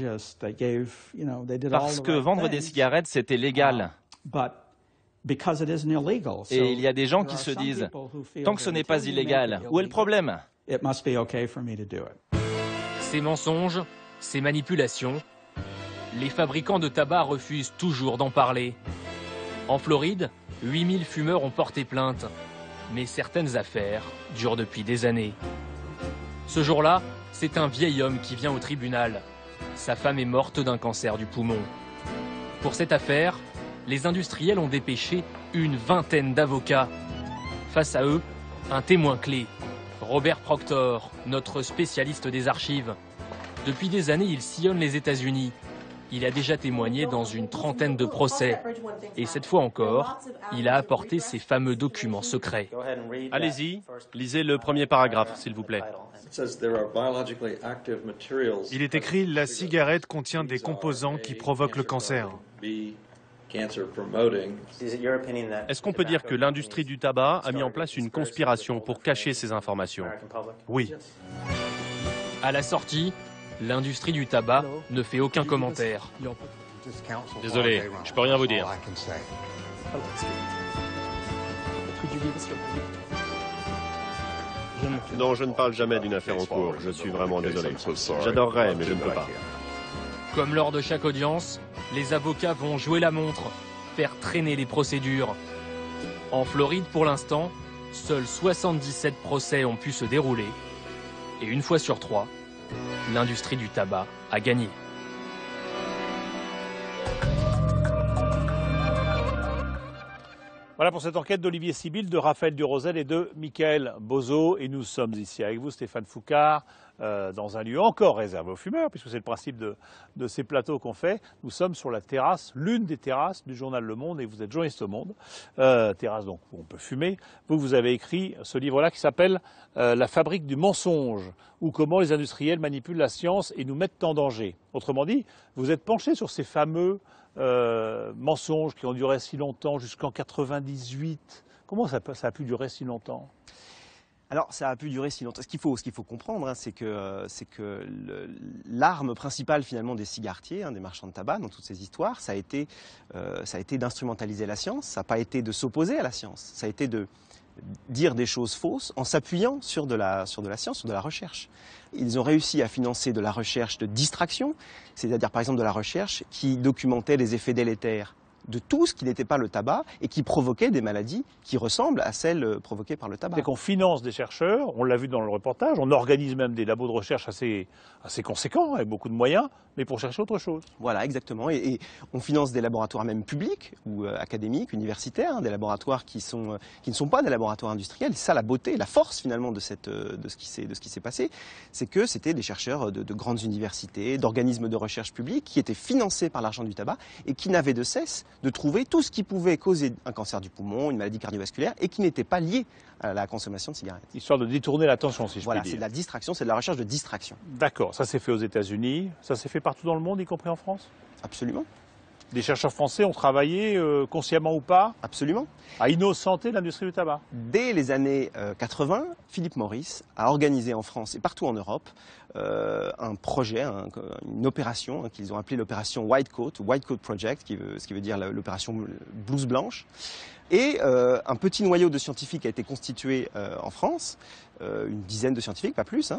Parce que vendre des cigarettes, c'était légal. Et il y a des gens qui se disent, tant que ce n'est pas illégal, où est le problème? Ces mensonges, ces manipulations, les fabricants de tabac refusent toujours d'en parler. En Floride, 8000 fumeurs ont porté plainte, mais certaines affaires durent depuis des années. Ce jour-là, c'est un vieil homme qui vient au tribunal. Sa femme est morte d'un cancer du poumon. Pour cette affaire, les industriels ont dépêché une vingtaine d'avocats. Face à eux, un témoin clé, Robert Proctor, notre spécialiste des archives. Depuis des années, il sillonne les États-Unis. Il a déjà témoigné dans une trentaine de procès. Et cette fois encore, il a apporté ces fameux documents secrets. Allez-y, lisez le premier paragraphe, s'il vous plaît. Il est écrit « La cigarette contient des composants qui provoquent le cancer ». Est-ce qu'on peut dire que l'industrie du tabac a mis en place une conspiration pour cacher ces informations? Oui. À la sortie, l'industrie du tabac ne fait aucun commentaire. Désolé, je peux rien vous dire. Non, je ne parle jamais d'une affaire en cours. Je suis vraiment désolé. J'adorerais, mais je ne peux pas. Comme lors de chaque audience, les avocats vont jouer la montre, faire traîner les procédures. En Floride, pour l'instant, seuls 77 procès ont pu se dérouler. Et une fois sur 3, l'industrie du tabac a gagné. Voilà pour cette enquête d'Olivier Sibyl, de Raphaël Durosel et de Michael Bozo. Et nous sommes ici avec vous, Stéphane Foucard, dans un lieu encore réservé aux fumeurs, puisque c'est le principe de ces plateaux qu'on fait. Nous sommes sur la terrasse, l'une des terrasses du journal Le Monde, et vous êtes journaliste au Monde. Terrasse donc où on peut fumer. Vous avez écrit ce livre-là qui s'appelle La fabrique du mensonge, ou comment les industriels manipulent la science et nous mettent en danger. Autrement dit, vous êtes penché sur ces fameux mensonges qui ont duré si longtemps, jusqu'en 98. Comment ça a pu durer si longtemps? Alors, ça a pu durer si longtemps. Ce qu'il faut comprendre, c'est que l'arme principale finalement des cigarettiers, des marchands de tabac dans toutes ces histoires, ça a été d'instrumentaliser la science. Ça n'a pas été de s'opposer à la science. Ça a été de dire des choses fausses en s'appuyant sur de la science, sur de la recherche. Ils ont réussi à financer de la recherche de distraction, c'est-à-dire par exemple de la recherche qui documentait les effets délétères de tout ce qui n'était pas le tabac et qui provoquait des maladies qui ressemblent à celles provoquées par le tabac. C'est qu'on finance des chercheurs, on l'a vu dans le reportage, on organise même des labos de recherche assez conséquents, avec beaucoup de moyens, mais pour chercher autre chose. Voilà, exactement. Et on finance des laboratoires même publics ou académiques, universitaires, des laboratoires qui ne sont pas des laboratoires industriels. C'est ça la beauté, la force finalement de ce qui s'est passé, c'est que c'était des chercheurs de grandes universités, d'organismes de recherche publics qui étaient financés par l'argent du tabac et qui n'avaient de cesse de trouver tout ce qui pouvait causer un cancer du poumon, une maladie cardiovasculaire et qui n'était pas lié à la consommation de cigarettes. Histoire de détourner l'attention, si je puis dire. Voilà, c'est de la distraction, c'est de la recherche de distraction. D'accord, ça s'est fait aux États-Unis, ça s'est fait partout dans le monde, y compris en France? Absolument. Des chercheurs français ont travaillé, consciemment ou pas? Absolument. À innocenter l'industrie du tabac? Dès les années 80, Philip Morris a organisé en France et partout en Europe un projet, une opération qu'ils ont appelée l'opération White Coat, ou White Coat Project, ce qui veut dire l'opération blouse blanche. Et un petit noyau de scientifiques a été constitué en France, une dizaine de scientifiques, pas plus,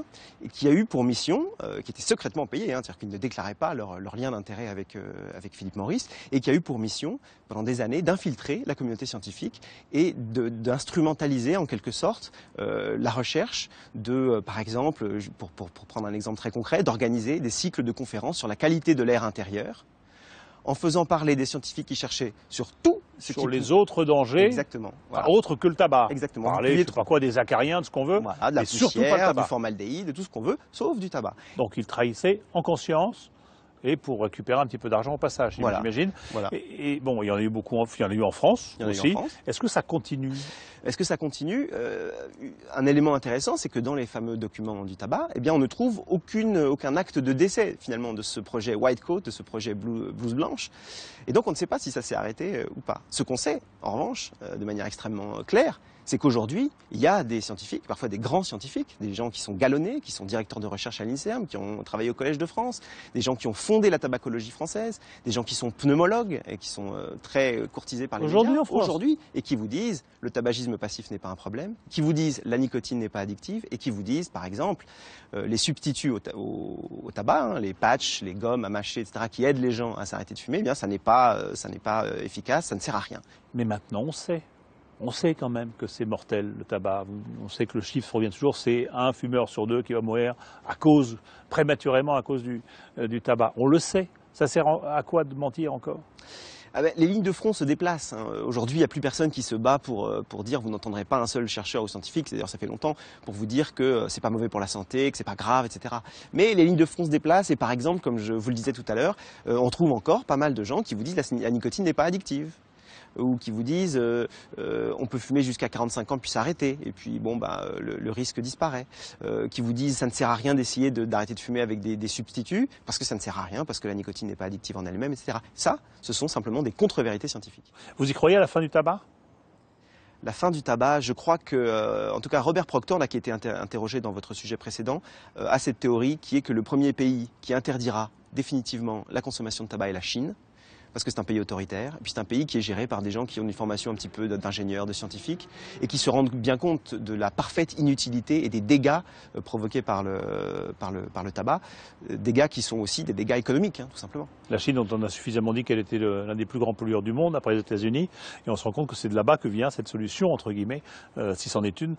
et qui a eu pour mission, qui était secrètement payé, c'est-à-dire qu'ils ne déclaraient pas leur lien d'intérêt avec Philip Morris, et qui a eu pour mission, pendant des années, d'infiltrer la communauté scientifique et d'instrumentaliser en quelque sorte la recherche par exemple, pour prendre un exemple très concret, d'organiser des cycles de conférences sur la qualité de l'air intérieur, en faisant parler des scientifiques qui cherchaient sur tout ce sur les autres dangers, exactement, voilà. Autres que le tabac. Exactement. Parler, je sais pas quoi, des acariens, de ce qu'on veut, voilà, de la poussière, surtout pas le tabac. Du formaldéhyde, de tout ce qu'on veut, sauf du tabac. Donc ils trahissaient en conscience et pour récupérer un petit peu d'argent au passage, j'imagine. Voilà. Et bon, il y en a eu beaucoup, il y en a eu en France aussi. Est-ce que ça continue? Est-ce que ça continue? Un élément intéressant, c'est que dans les fameux documents du tabac, eh bien, on ne trouve aucun acte de décès finalement de ce projet White Coat, de ce projet blouse blanche. Et donc on ne sait pas si ça s'est arrêté ou pas. Ce qu'on sait, en revanche, de manière extrêmement claire, c'est qu'aujourd'hui, il y a des scientifiques, parfois des grands scientifiques, des gens qui sont galonnés, qui sont directeurs de recherche à l'INSERM, qui ont travaillé au Collège de France, des gens qui ont fondé la tabacologie française, des gens qui sont pneumologues et qui sont très courtisés par les médias aujourd'hui, et qui vous disent le tabagisme passif n'est pas un problème, qui vous disent la nicotine n'est pas addictive, et qui vous disent, par exemple, les substituts au tabac, les patchs, les gommes à mâcher, etc., qui aident les gens à s'arrêter de fumer, eh bien ça n'est pas efficace, ça ne sert à rien. Mais maintenant on sait. On sait quand même que c'est mortel, le tabac. On sait que le chiffre revient toujours, c'est un fumeur sur deux qui va mourir prématurément à cause du tabac. On le sait. Ça sert à quoi de mentir encore? Les lignes de front se déplacent. Aujourd'hui, il n'y a plus personne qui se bat pour dire, vous n'entendrez pas un seul chercheur ou scientifique, d'ailleurs ça fait longtemps, pour vous dire que c'est pas mauvais pour la santé, que c'est pas grave, etc. Mais les lignes de front se déplacent et par exemple, comme je vous le disais tout à l'heure, on trouve encore pas mal de gens qui vous disent la nicotine n'est pas addictive. Ou qui vous disent on peut fumer jusqu'à 45 ans puis s'arrêter et puis bon le risque disparaît, qui vous disent ça ne sert à rien d'essayer d'arrêter de fumer avec des substituts parce que ça ne sert à rien, parce que la nicotine n'est pas addictive en elle-même, etc. Ça, ce sont simplement des contre-vérités scientifiques. Vous y croyez à la fin du tabac ? La fin du tabac, je crois que, en tout cas Robert Proctor, là, qui a été interrogé dans votre sujet précédent, a cette théorie qui est que le premier pays qui interdira définitivement la consommation de tabac est la Chine, parce que c'est un pays autoritaire, et puis c'est un pays qui est géré par des gens qui ont une formation un petit peu d'ingénieurs, de scientifiques, et qui se rendent bien compte de la parfaite inutilité et des dégâts provoqués par le tabac, dégâts qui sont aussi des dégâts économiques, tout simplement. La Chine, dont on a suffisamment dit qu'elle était l'un des plus grands pollueurs du monde, après les États-Unis, et on se rend compte que c'est de là-bas que vient cette solution, entre guillemets, si c'en est une,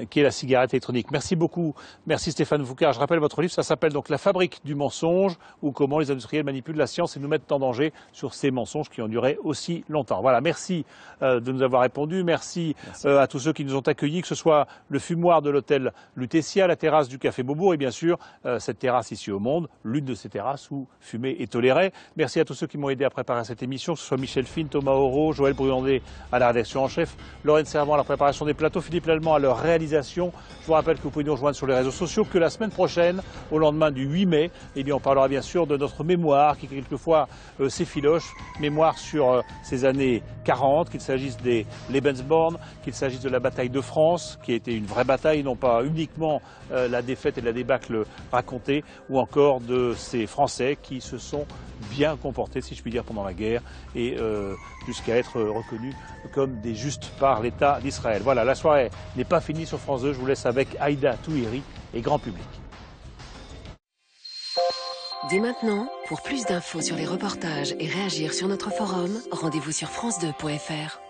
qui est la cigarette électronique. Merci beaucoup, merci Stéphane Foucard. Je rappelle votre livre, ça s'appelle donc La fabrique du mensonge, ou comment les industriels manipulent la science et nous mettent en danger sur ces mensonges qui ont duré aussi longtemps. Voilà, merci de nous avoir répondu, merci. À tous ceux qui nous ont accueillis, que ce soit le fumoir de l'hôtel Lutetia, la terrasse du Café Beaubourg et bien sûr cette terrasse ici au Monde, l'une de ces terrasses où fumer est toléré. Merci à tous ceux qui m'ont aidé à préparer cette émission, que ce soit Michel Fine, Thomas Auro, Joël Bruandé à la rédaction en chef, Lorraine Servant à la préparation des plateaux, Philippe Lallemand à leur réalisation. Je vous rappelle que vous pouvez nous rejoindre sur les réseaux sociaux, que la semaine prochaine, au lendemain du 8 mai, on parlera bien sûr de notre mémoire qui quelquefois s'effiloche, mémoire sur ces années 40, qu'il s'agisse des Lebensborn, qu'il s'agisse de la bataille de France, qui a été une vraie bataille, non pas uniquement la défaite et la débâcle racontée, ou encore de ces Français qui se sont bien comportés, si je puis dire, pendant la guerre, et jusqu'à être reconnus comme des justes par l'État d'Israël. Voilà, la soirée n'est pas finie sur France 2, je vous laisse avec Aïda Touhiri et Grand Public. Dès maintenant, pour plus d'infos sur les reportages et réagir sur notre forum, rendez-vous sur france2.fr.